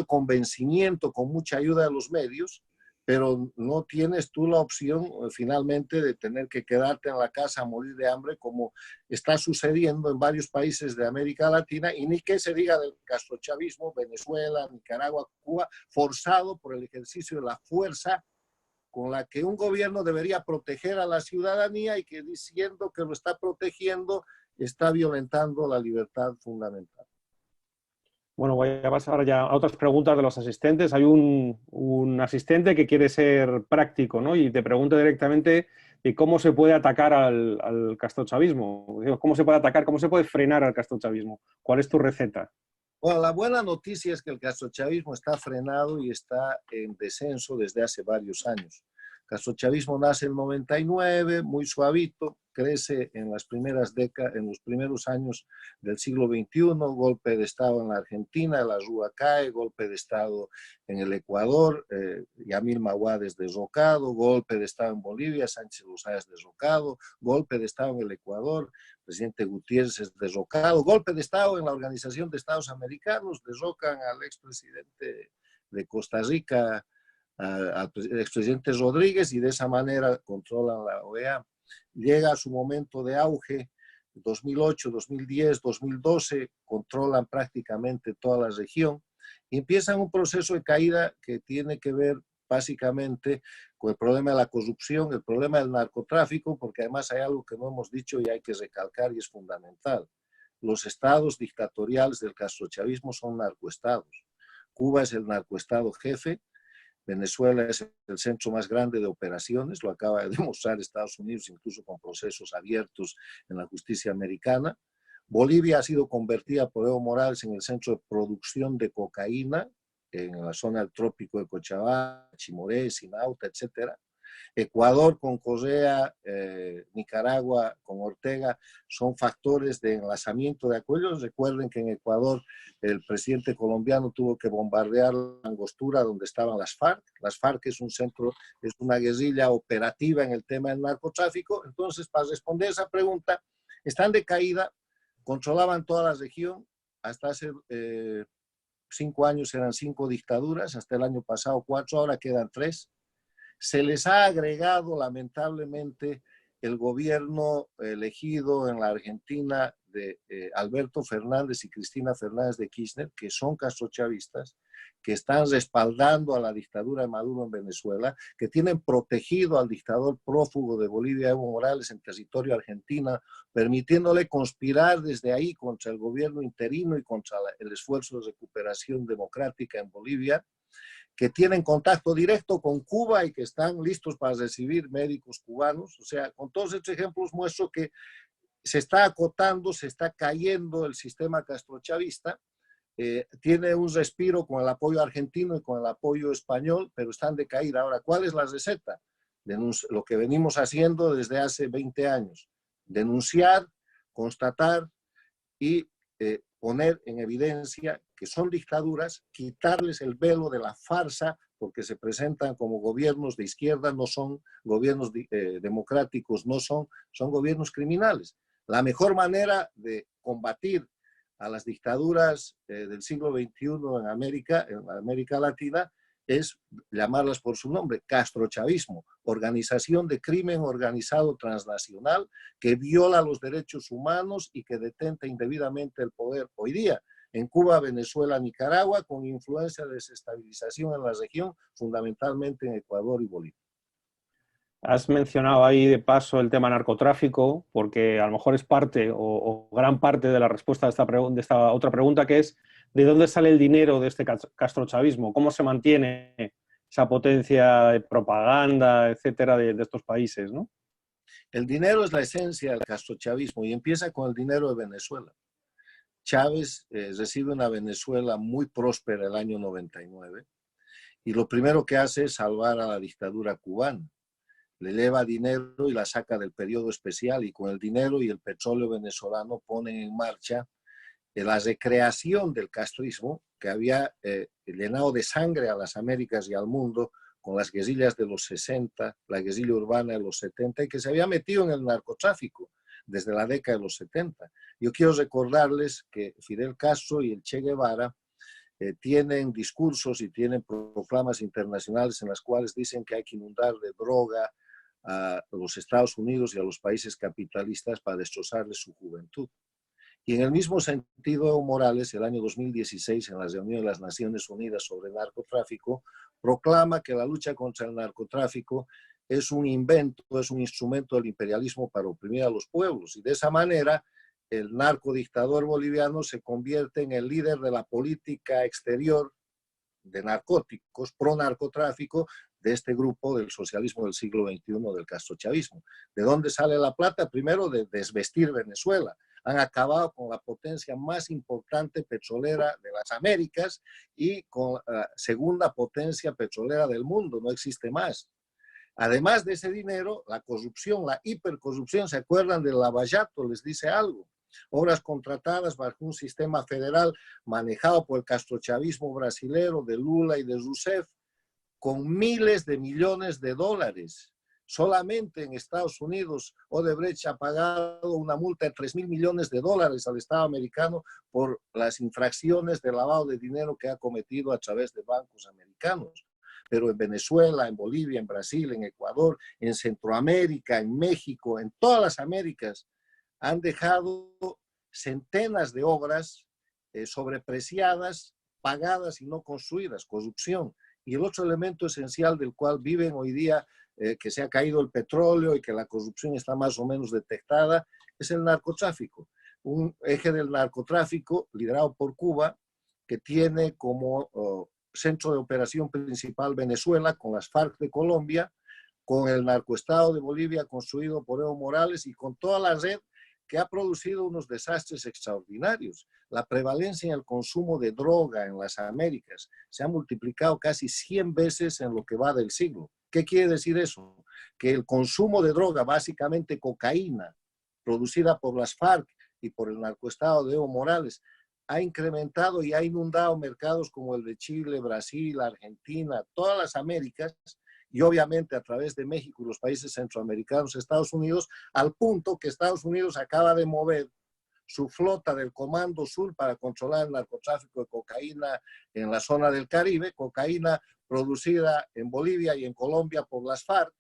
convencimiento, con mucha ayuda de los medios, pero no tienes tú la opción finalmente de tener que quedarte en la casa a morir de hambre como está sucediendo en varios países de América Latina y ni que se diga del castrochavismo, Venezuela, Nicaragua, Cuba, forzado por el ejercicio de la fuerza con la que un gobierno debería proteger a la ciudadanía y que diciendo que lo está protegiendo está violentando la libertad fundamental. Bueno, voy a pasar ya a otras preguntas de los asistentes. Hay un asistente que quiere ser práctico, ¿no? Y te pregunta directamente de cómo se puede atacar al castrochavismo. ¿Cómo se puede atacar, cómo se puede frenar al castrochavismo? ¿Cuál es tu receta? Bueno, la buena noticia es que el castrochavismo está frenado y está en descenso desde hace varios años. El castrochavismo nace en el 99, muy suavito, crece en las primeras décadas, en los primeros años del siglo XXI, golpe de Estado en la Argentina, la Rúa cae, golpe de Estado en el Ecuador, Yamil Maguad es derrocado, golpe de Estado en Bolivia, Sánchez Lozada es derrocado, golpe de Estado en el Ecuador, presidente Gutiérrez es derrocado, golpe de Estado en la Organización de Estados Americanos, derrocan al expresidente de Costa Rica, al expresidente Rodríguez, y de esa manera controlan la OEA. Llega a su momento de auge, 2008, 2010, 2012, controlan prácticamente toda la región y empiezan un proceso de caída que tiene que ver básicamente con el problema de la corrupción, el problema del narcotráfico, porque además hay algo que no hemos dicho y hay que recalcar y es fundamental. Los estados dictatoriales del castrochavismo son narcoestados. Cuba es el narcoestado jefe, Venezuela es el centro más grande de operaciones, lo acaba de demostrar Estados Unidos, incluso con procesos abiertos en la justicia americana. Bolivia ha sido convertida por Evo Morales en el centro de producción de cocaína en la zona del trópico de Cochabamba, Chimoré, Sinauta, etcétera. Ecuador con Correa, Nicaragua con Ortega, son factores de enlazamiento de acuerdos. Recuerden que en Ecuador el presidente colombiano tuvo que bombardear la Angostura donde estaban las FARC. Las FARC es un centro, es una guerrilla operativa en el tema del narcotráfico. Entonces, para responder esa pregunta, están de caída, controlaban toda la región, hasta hace 5 años eran 5 dictaduras, hasta el año pasado 4, ahora quedan 3. Se les ha agregado lamentablemente el gobierno elegido en la Argentina de Alberto Fernández y Cristina Fernández de Kirchner, que son castrochavistas, que están respaldando a la dictadura de Maduro en Venezuela, que tienen protegido al dictador prófugo de Bolivia, Evo Morales, en territorio argentino, permitiéndole conspirar desde ahí contra el gobierno interino y contra el esfuerzo de recuperación democrática en Bolivia, que tienen contacto directo con Cuba y que están listos para recibir médicos cubanos. O sea, con todos estos ejemplos muestro que se está acotando, se está cayendo el sistema castrochavista, tiene un respiro con el apoyo argentino y con el apoyo español, pero están de caída. Ahora, ¿cuál es la receta? Lo que venimos haciendo desde hace 20 años. Denunciar, constatar y poner en evidencia que son dictaduras, quitarles el velo de la farsa, porque se presentan como gobiernos de izquierda, no son gobiernos democráticos, no son, son gobiernos criminales. La mejor manera de combatir a las dictaduras del siglo XXI en América Latina es llamarlas por su nombre, castrochavismo, organización de crimen organizado transnacional que viola los derechos humanos y que detenta indebidamente el poder hoy día en Cuba, Venezuela, Nicaragua, con influencia de desestabilización en la región, fundamentalmente en Ecuador y Bolivia. Has mencionado ahí de paso el tema narcotráfico, porque a lo mejor es parte o gran parte de la respuesta de esta otra pregunta, que es ¿de dónde sale el dinero de este castrochavismo? ¿Cómo se mantiene esa potencia de propaganda, etcétera, de estos países, ¿no? El dinero es la esencia del castrochavismo y empieza con el dinero de Venezuela. Chávez recibe una Venezuela muy próspera el año 99 y lo primero que hace es salvar a la dictadura cubana. le lleva dinero y la saca del periodo especial, y con el dinero y el petróleo venezolano ponen en marcha la recreación del castrismo que había llenado de sangre a las Américas y al mundo con las guerrillas de los 60, la guerrilla urbana de los 70, y que se había metido en el narcotráfico desde la década de los 70. Yo quiero recordarles que Fidel Castro y el Che Guevara tienen discursos y tienen proclamas internacionales en las cuales dicen que hay que inundar de droga a los Estados Unidos y a los países capitalistas para destrozarles su juventud. Y en el mismo sentido, Evo Morales, el año 2016, en la reunión de las Naciones Unidas sobre narcotráfico, proclama que la lucha contra el narcotráfico es un invento, es un instrumento del imperialismo para oprimir a los pueblos. Y de esa manera, el narcodictador boliviano se convierte en el líder de la política exterior de narcóticos, pro narcotráfico, de este grupo del socialismo del siglo XXI, del castrochavismo. ¿De dónde sale la plata? Primero, de desvestir Venezuela. Han acabado con la potencia más importante petrolera de las Américas y con la segunda potencia petrolera del mundo, no existe más. Además de ese dinero, la corrupción, la hipercorrupción, ¿se acuerdan del Lavallato? Les dice algo. Obras contratadas bajo un sistema federal manejado por el castrochavismo brasilero de Lula y de Rousseff, con miles de millones de dólares. Solamente en Estados Unidos, Odebrecht ha pagado una multa de 3.000 millones de dólares al Estado americano por las infracciones de lavado de dinero que ha cometido a través de bancos americanos. Pero en Venezuela, en Bolivia, en Brasil, en Ecuador, en Centroamérica, en México, en todas las Américas, han dejado centenas de obras sobrepreciadas, pagadas y no construidas, corrupción. Y el otro elemento esencial del cual viven hoy día, que se ha caído el petróleo y que la corrupción está más o menos detectada, es el narcotráfico. Un eje del narcotráfico liderado por Cuba, que tiene como centro de operación principal Venezuela, con las FARC de Colombia, con el narcoestado de Bolivia construido por Evo Morales y con toda la red que ha producido unos desastres extraordinarios. La prevalencia en el consumo de droga en las Américas se ha multiplicado casi 100 veces en lo que va del siglo. ¿Qué quiere decir eso? Que el consumo de droga, básicamente cocaína, producida por las FARC y por el narcoestado de Evo Morales, ha incrementado y ha inundado mercados como el de Chile, Brasil, Argentina, todas las Américas, y obviamente a través de México y los países centroamericanos, Estados Unidos, al punto que Estados Unidos acaba de mover su flota del Comando Sur para controlar el narcotráfico de cocaína en la zona del Caribe, cocaína producida en Bolivia y en Colombia por las FARC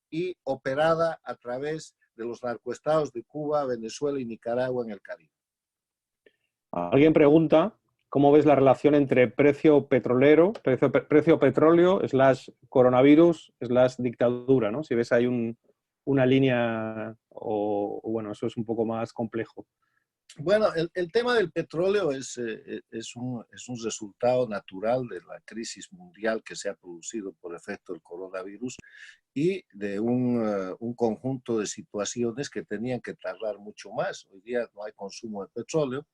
y operada a través de los narcoestados de Cuba, Venezuela y Nicaragua en el Caribe. Alguien pregunta cómo ves la relación entre precio petrolero, precio petróleo, / coronavirus, / dictadura, ¿no? Si ves ahí una línea o, bueno, eso es un poco más complejo. Bueno, el tema del petróleo es un resultado natural de la crisis mundial que se ha producido por efecto del coronavirus y de un conjunto de situaciones que tenían que tardar mucho más. Hoy día no hay consumo de petróleo,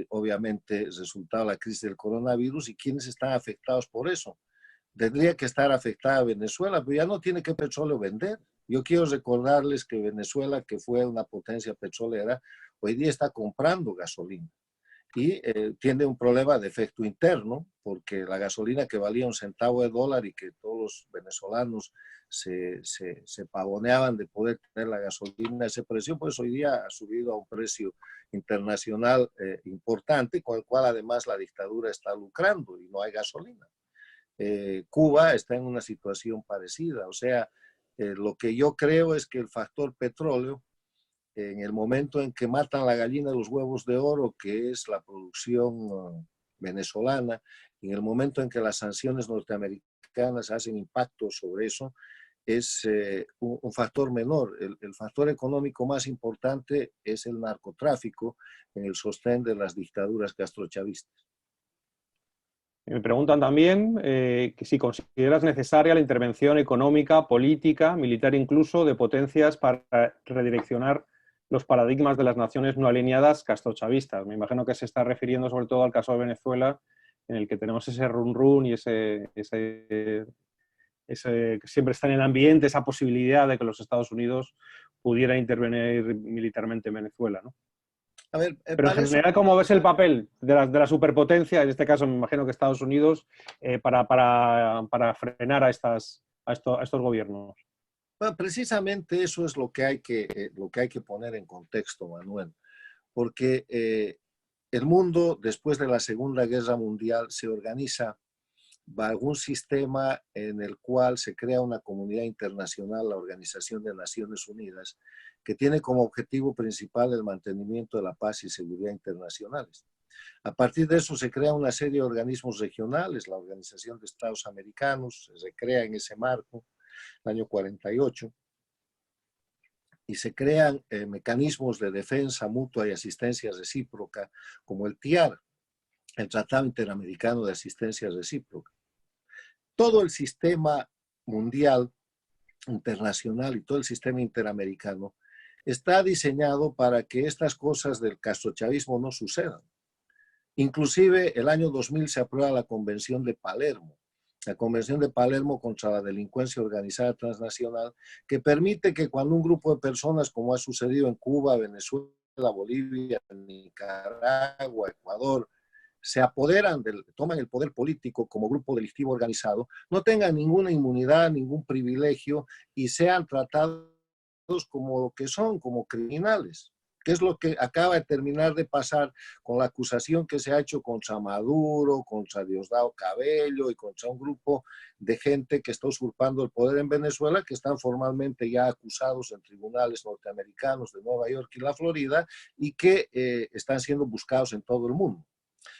obviamente resultado de la crisis del coronavirus, y ¿quiénes están afectados por eso? Tendría que estar afectada Venezuela, pero ya no tiene que petróleo vender. Yo quiero recordarles que Venezuela, que fue una potencia petrolera, hoy día está comprando gasolina y tiene un problema de efecto interno, porque la gasolina que valía $1 y que todos los venezolanos se pavoneaban de poder tener la gasolina a ese precio, pues hoy día ha subido a un precio internacional importante, con el cual además la dictadura está lucrando y no hay gasolina. Cuba está en una situación parecida, o sea, lo que yo creo es que el factor petróleo, en el momento en que matan la gallina de los huevos de oro, que es la producción venezolana, en el momento en que las sanciones norteamericanas hacen impacto sobre eso, es un factor menor. El factor económico más importante es el narcotráfico en el sostén de las dictaduras castrochavistas. Me preguntan también que si consideras necesaria la intervención económica, política, militar incluso, de potencias para redireccionar los paradigmas de las naciones no alineadas castrochavistas. Me imagino que se está refiriendo sobre todo al caso de Venezuela, en el que tenemos ese run-run y ese que siempre está en el ambiente esa posibilidad de que los Estados Unidos pudiera intervenir militarmente en Venezuela, ¿no? A ver, Pero en para eso, general, ¿cómo ves el papel de la superpotencia, en este caso me imagino que Estados Unidos, para frenar a estos gobiernos? bueno, precisamente eso es lo que hay que poner en contexto, Manuel, porque el mundo después de la Segunda Guerra Mundial se organiza bajo un sistema en el cual se crea una comunidad internacional, la Organización de Naciones Unidas, que tiene como objetivo principal el mantenimiento de la paz y seguridad internacionales. A partir de eso se crea una serie de organismos regionales, la Organización de Estados Americanos se crea en ese marco, el año 48, y se crean mecanismos de defensa mutua y asistencia recíproca, como el TIAR, el Tratado Interamericano de Asistencia Recíproca. Todo el sistema mundial, internacional y todo el sistema interamericano está diseñado para que estas cosas del castrochavismo no sucedan. Inclusive el año 2000 se aprueba la Convención de Palermo, la Convención de Palermo contra la delincuencia organizada transnacional, que permite que cuando un grupo de personas, como ha sucedido en Cuba, Venezuela, Bolivia, Nicaragua, Ecuador, se apoderan, toman el poder político como grupo delictivo organizado, no tengan ninguna inmunidad, ningún privilegio y sean tratados como lo que son, como criminales, que es lo que acaba de terminar de pasar con la acusación que se ha hecho contra Maduro, contra Diosdado Cabello y contra un grupo de gente que está usurpando el poder en Venezuela, que están formalmente ya acusados en tribunales norteamericanos de Nueva York y la Florida y que están siendo buscados en todo el mundo.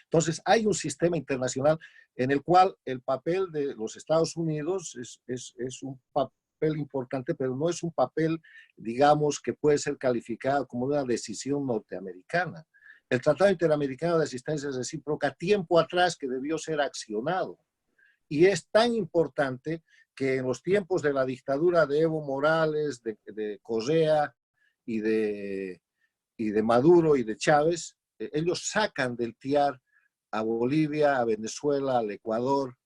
Entonces, hay un sistema internacional en el cual el papel de los Estados Unidos es un papel importante, pero no es un papel, digamos, que puede ser calificado como una decisión norteamericana. El Tratado Interamericano de Asistencia Recíproca, tiempo atrás que debió ser accionado. Y es tan importante que en los tiempos de la dictadura de Evo Morales, de Correa y de Maduro y de Chávez, ellos sacan del TIAR a Bolivia, a Venezuela, al Ecuador,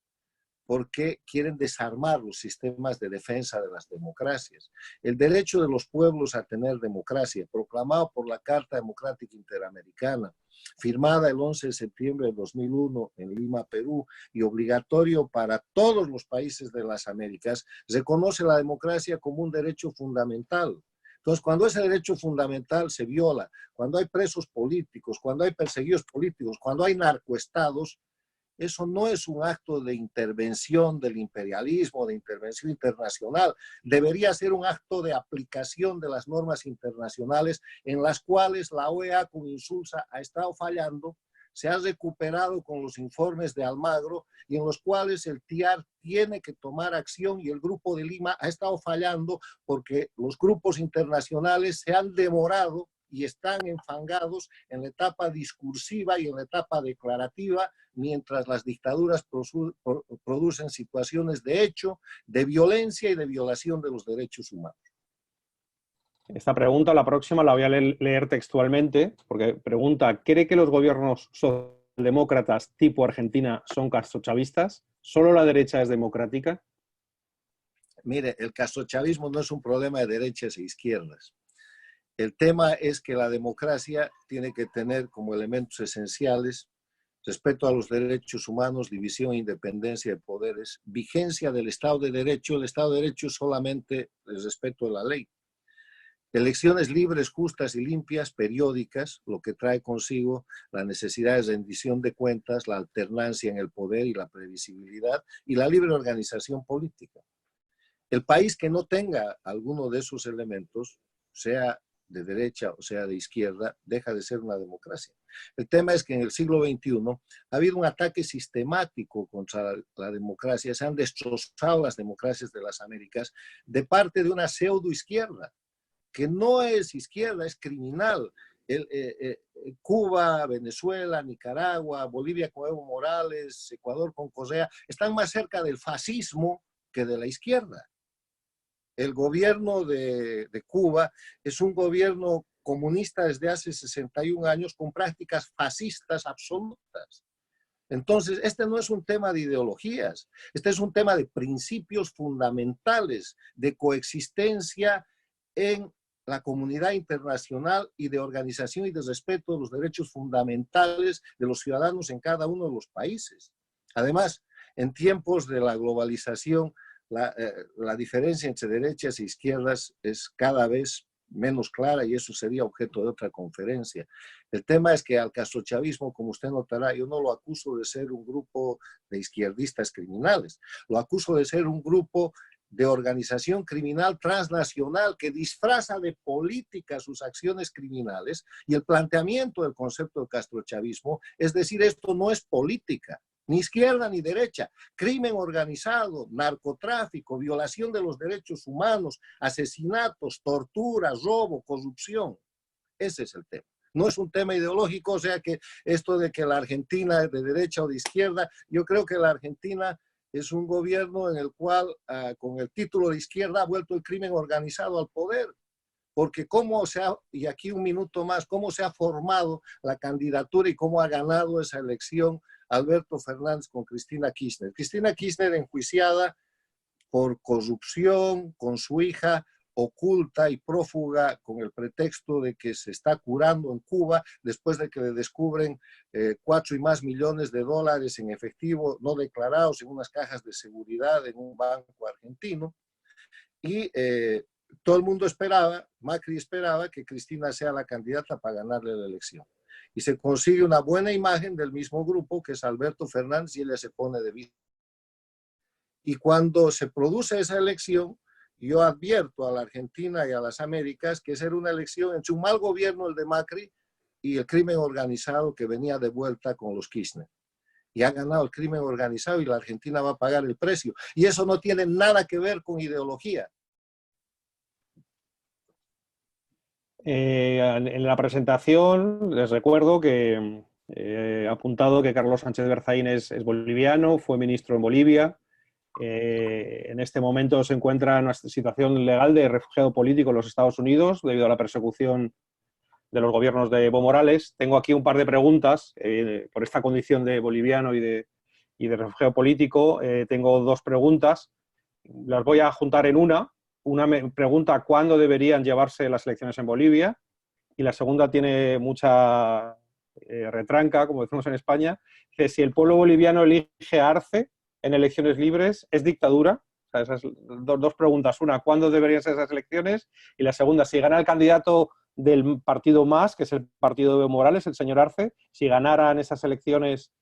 porque quieren desarmar los sistemas de defensa de las democracias. El derecho de los pueblos a tener democracia, proclamado por la Carta Democrática Interamericana, firmada el 11 de septiembre de 2001 en Lima, Perú, y obligatorio para todos los países de las Américas, reconoce la democracia como un derecho fundamental. Entonces, cuando ese derecho fundamental se viola, cuando hay presos políticos, cuando hay perseguidos políticos, cuando hay narcoestados, eso no es un acto de intervención del imperialismo, de intervención internacional. Debería ser un acto de aplicación de las normas internacionales en las cuales la OEA con Insulza ha estado fallando, se ha recuperado con los informes de Almagro y en los cuales el TIAR tiene que tomar acción y el Grupo de Lima ha estado fallando porque los grupos internacionales se han demorado y están enfangados en la etapa discursiva y en la etapa declarativa, mientras las dictaduras producen situaciones de hecho, de violencia y de violación de los derechos humanos. Esta pregunta, la próxima, la voy a leer textualmente, porque pregunta, ¿cree que los gobiernos socialdemócratas tipo Argentina son castrochavistas? ¿Solo la derecha es democrática? Mire, el castrochavismo no es un problema de derechas e izquierdas. El tema es que la democracia tiene que tener como elementos esenciales respeto a los derechos humanos, división e independencia de poderes, vigencia del Estado de Derecho. El Estado de Derecho es solamente el respeto de la ley. Elecciones libres, justas y limpias, periódicas, lo que trae consigo la necesidad de rendición de cuentas, la alternancia en el poder y la previsibilidad y la libre organización política. El país que no tenga alguno de esos elementos, sea de derecha o sea de izquierda, deja de ser una democracia. El tema es que en el siglo XXI ha habido un ataque sistemático contra la democracia, se han destrozado las democracias de las Américas de parte de una pseudo izquierda, que no es izquierda, es criminal. Cuba, Venezuela, Nicaragua, Bolivia con Evo Morales, Ecuador con Correa, están más cerca del fascismo que de la izquierda. El gobierno de Cuba es un gobierno comunista desde hace 61 años con prácticas fascistas absolutas. Entonces, este no es un tema de ideologías, este es un tema de principios fundamentales de coexistencia en la comunidad internacional y de organización y de respeto de los derechos fundamentales de los ciudadanos en cada uno de los países. Además, en tiempos de la globalización, la diferencia entre derechas e izquierdas es cada vez menos clara y eso sería objeto de otra conferencia. El tema es que al castrochavismo, como usted notará, yo no lo acuso de ser un grupo de izquierdistas criminales, lo acuso de ser un grupo de organización criminal transnacional que disfraza de política sus acciones criminales y el planteamiento del concepto de castrochavismo, es decir, esto no es política, ni izquierda ni derecha, crimen organizado, narcotráfico, violación de los derechos humanos, asesinatos, tortura, robo, corrupción. Ese es el tema. No es un tema ideológico, o sea que esto de que la Argentina es de derecha o de izquierda, yo creo que la Argentina es un gobierno en el cual, con el título de izquierda, ha vuelto el crimen organizado al poder. Porque cómo se ha, y aquí un minuto más, cómo se ha formado la candidatura y cómo ha ganado esa elección Alberto Fernández con Cristina Kirchner. Cristina Kirchner enjuiciada por corrupción con su hija, oculta y prófuga con el pretexto de que se está curando en Cuba después de que le descubren 4 y más millones de dólares en efectivo no declarados en unas cajas de seguridad en un banco argentino. Y todo el mundo esperaba, Macri esperaba que Cristina sea la candidata para ganarle la elección. Y se consigue una buena imagen del mismo grupo, que es Alberto Fernández, y ella se pone de vista. Y cuando se produce esa elección, yo advierto a la Argentina y a las Américas que esa era una elección entre un mal gobierno, el de Macri, y el crimen organizado que venía de vuelta con los Kirchner. Y ha ganado el crimen organizado y la Argentina va a pagar el precio. Y eso no tiene nada que ver con ideología. En la presentación les recuerdo que he apuntado que Carlos Sánchez Berzaín es boliviano, fue ministro en Bolivia. En este momento se encuentra en una situación legal de refugiado político en los Estados Unidos debido a la persecución de los gobiernos de Evo Morales. Tengo aquí un par de preguntas por esta condición de boliviano y de refugiado político. Tengo 2 preguntas. Las voy a juntar en una. Una me pregunta cuándo deberían llevarse las elecciones en Bolivia y la segunda tiene mucha retranca, como decimos en España, que si el pueblo boliviano elige a Arce en elecciones libres, ¿es dictadura? O sea, esas 2 preguntas. Una, ¿cuándo deberían ser esas elecciones? Y la segunda, si gana el candidato del partido MAS, que es el partido de Evo Morales, el señor Arce, si ganaran esas elecciones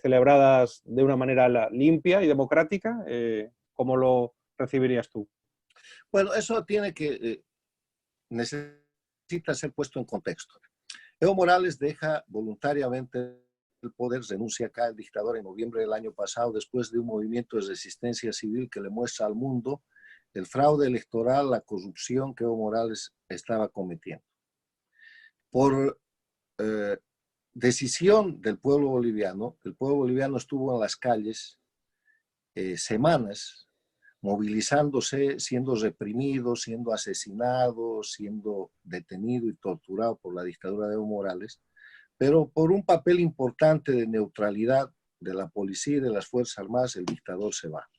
celebradas de una manera limpia y democrática, ¿cómo lo recibirías tú? Bueno, eso tiene que, necesita ser puesto en contexto. Evo Morales deja voluntariamente el poder, renuncia acá el dictador en noviembre del año pasado después de un movimiento de resistencia civil que le muestra al mundo el fraude electoral, la corrupción que Evo Morales estaba cometiendo. Por decisión del pueblo boliviano, el pueblo boliviano estuvo en las calles semanas movilizándose, siendo reprimido, siendo asesinado, siendo detenido y torturado por la dictadura de Evo Morales, pero por un papel importante de neutralidad de la policía y de las Fuerzas Armadas, el dictador se va.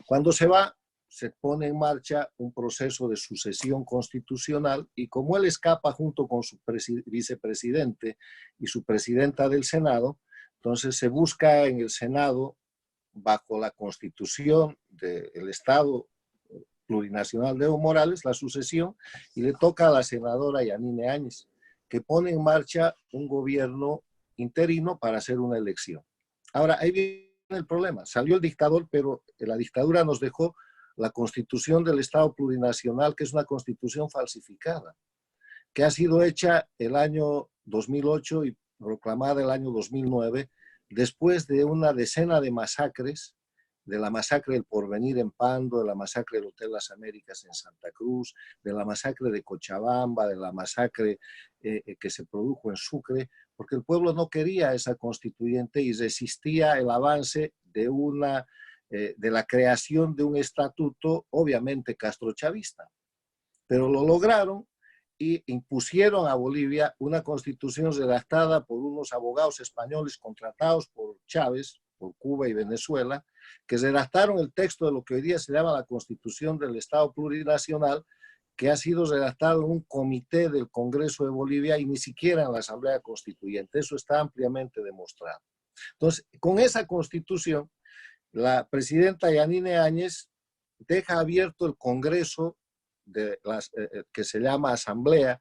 Cuando se va, se pone en marcha un proceso de sucesión constitucional y como él escapa junto con su vicepresidente y su presidenta del Senado, entonces se busca en el Senado, bajo la constitución del Estado plurinacional de Evo Morales, la sucesión, y le toca a la senadora Yanine Áñez, que pone en marcha un gobierno interino para hacer una elección. Ahora, ahí viene el problema. Salió el dictador, pero la dictadura nos dejó la constitución del Estado plurinacional, que es una constitución falsificada, que ha sido hecha el año 2008 y proclamada el año 2009, después de una decena de masacres, de la masacre del Porvenir en Pando, de la masacre del Hotel Las Américas en Santa Cruz, de la masacre de Cochabamba, de la masacre que se produjo en Sucre, porque el pueblo no quería esa constituyente y resistía el avance de la creación de un estatuto, obviamente castrochavista. Pero lo lograron y impusieron a Bolivia una constitución redactada por unos abogados españoles contratados por Chávez, por Cuba y Venezuela, que redactaron el texto de lo que hoy día se llama la Constitución del Estado Plurinacional, que ha sido redactado en un comité del Congreso de Bolivia y ni siquiera en la Asamblea Constituyente. Eso está ampliamente demostrado. Entonces, con esa constitución, la presidenta Yanine Áñez deja abierto el Congreso que se llama Asamblea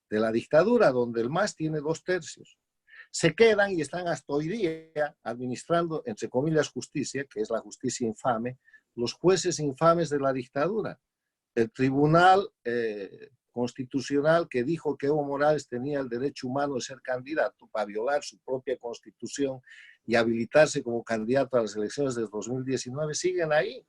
de la Dictadura, donde el MAS tiene 2/3. Se quedan y están hasta hoy día administrando, entre comillas, justicia, que es la justicia infame, los jueces infames de la dictadura. El Tribunal Constitucional que dijo que Evo Morales tenía el derecho humano de ser candidato para violar su propia constitución y habilitarse como candidato a las elecciones del 2019, siguen ahí.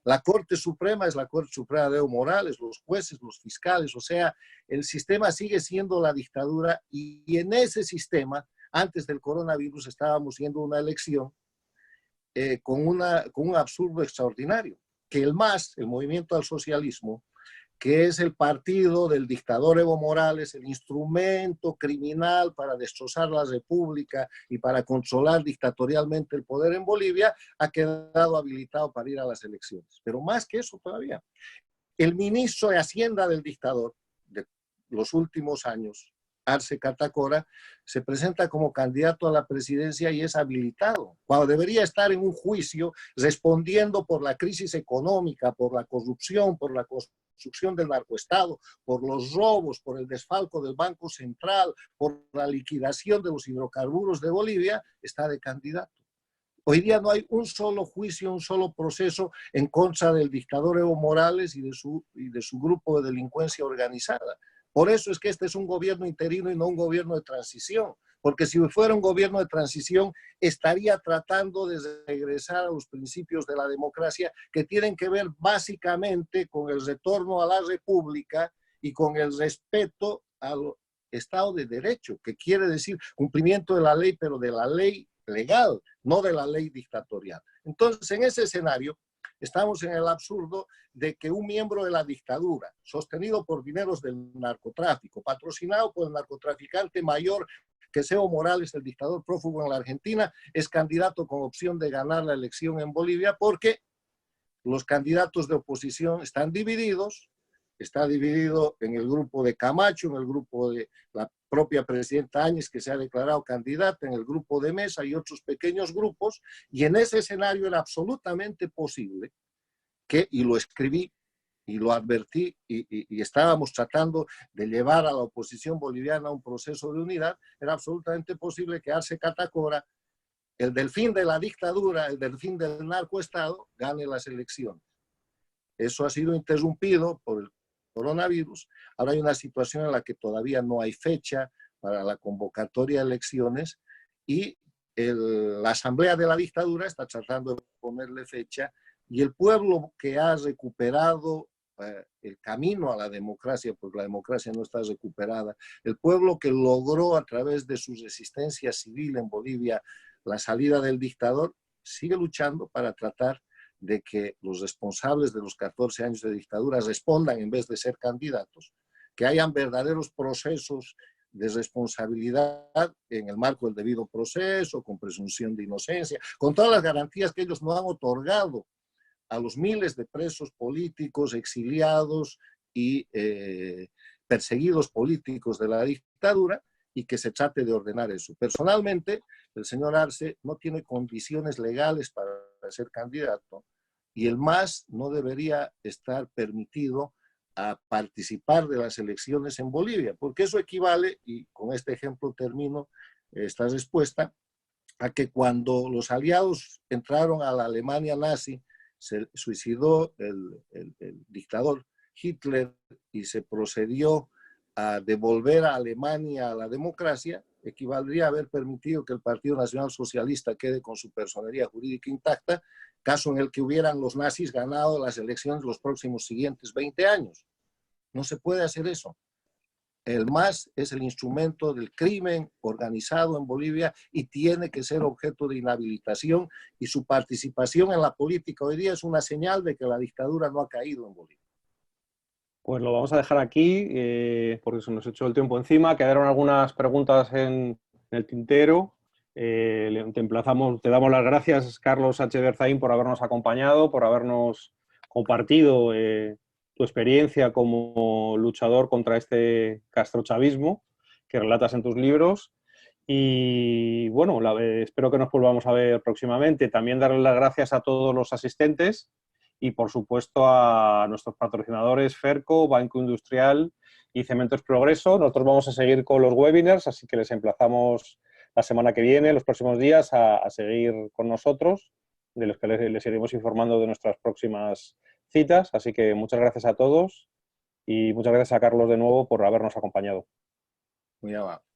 La Corte Suprema es la Corte Suprema de Evo Morales, los jueces, los fiscales, o sea, el sistema sigue siendo la dictadura y en ese sistema, antes del coronavirus, estábamos yendo a una elección con un absurdo extraordinario, que el MAS, el Movimiento al Socialismo, que es el partido del dictador Evo Morales, el instrumento criminal para destrozar la república y para controlar dictatorialmente el poder en Bolivia, ha quedado habilitado para ir a las elecciones. Pero más que eso todavía, el ministro de Hacienda del dictador de los últimos años, Arce Catacora, se presenta como candidato a la presidencia y es habilitado, cuando debería estar en un juicio respondiendo por la crisis económica, por la corrupción, por la construcción del narcoestado, por los robos, por el desfalco del Banco Central, por la liquidación de los hidrocarburos de Bolivia, está de candidato. Hoy día no hay un solo juicio, un solo proceso en contra del dictador Evo Morales y de su grupo de delincuencia organizada. Por eso es que este es un gobierno interino y no un gobierno de transición, porque si fuera un gobierno de transición estaría tratando de regresar a los principios de la democracia que tienen que ver básicamente con el retorno a la república y con el respeto al Estado de Derecho, que quiere decir cumplimiento de la ley, pero de la ley legal, no de la ley dictatorial. Entonces, en ese escenario, estamos en el absurdo de que un miembro de la dictadura, sostenido por dineros del narcotráfico, patrocinado por el narcotraficante mayor que es Evo Morales, el dictador prófugo en la Argentina, es candidato con opción de ganar la elección en Bolivia porque los candidatos de oposición están divididos. Está dividido en el grupo de Camacho, en el grupo de la propia presidenta Áñez, que se ha declarado candidata, en el grupo de Mesa y otros pequeños grupos, y en ese escenario era absolutamente posible que, y lo escribí y lo advertí, y estábamos tratando de llevar a la oposición boliviana a un proceso de unidad, era absolutamente posible que Arce Catacora, el delfín de la dictadura, el delfín del narcoestado, gane las elecciones. Eso ha sido interrumpido por el coronavirus. Ahora hay una situación en la que todavía no hay fecha para la convocatoria de elecciones y la Asamblea de la Dictadura está tratando de ponerle fecha y el pueblo que ha recuperado el camino a la democracia, porque la democracia no está recuperada, el pueblo que logró a través de su resistencia civil en Bolivia la salida del dictador, sigue luchando para tratar de que los responsables de los 14 años de dictadura respondan en vez de ser candidatos, que hayan verdaderos procesos de responsabilidad en el marco del debido proceso, con presunción de inocencia, con todas las garantías que ellos no han otorgado a los miles de presos políticos, exiliados y perseguidos políticos de la dictadura, y que se trate de ordenar eso. Personalmente, el señor Arce no tiene condiciones legales para ser candidato y el MAS no debería estar permitido a participar de las elecciones en Bolivia, porque eso equivale, y con este ejemplo termino esta respuesta, a que cuando los aliados entraron a la Alemania nazi, se suicidó el dictador Hitler y se procedió a devolver a Alemania a la democracia, equivaldría a haber permitido que el Partido Nacional Socialista quede con su personería jurídica intacta, caso en el que hubieran los nazis ganado las elecciones los próximos siguientes 20 años. No se puede hacer eso. El MAS es el instrumento del crimen organizado en Bolivia y tiene que ser objeto de inhabilitación, y su participación en la política hoy día es una señal de que la dictadura no ha caído en Bolivia. Pues lo vamos a dejar aquí porque se nos echó el tiempo encima. Quedaron algunas preguntas en el tintero. Te emplazamos, te damos las gracias, Carlos H. Berzaín, por habernos acompañado, por habernos compartido tu experiencia como luchador contra este castrochavismo que relatas en tus libros. Y bueno, espero que nos volvamos a ver próximamente. También darle las gracias a todos los asistentes y, por supuesto, a nuestros patrocinadores Ferco, Banco Industrial y Cementos Progreso. Nosotros vamos a seguir con los webinars, así que les emplazamos la semana que viene, los próximos días, a seguir con nosotros, de los que les iremos informando de nuestras próximas citas. Así que muchas gracias a todos y muchas gracias a Carlos de nuevo por habernos acompañado. Muy amable.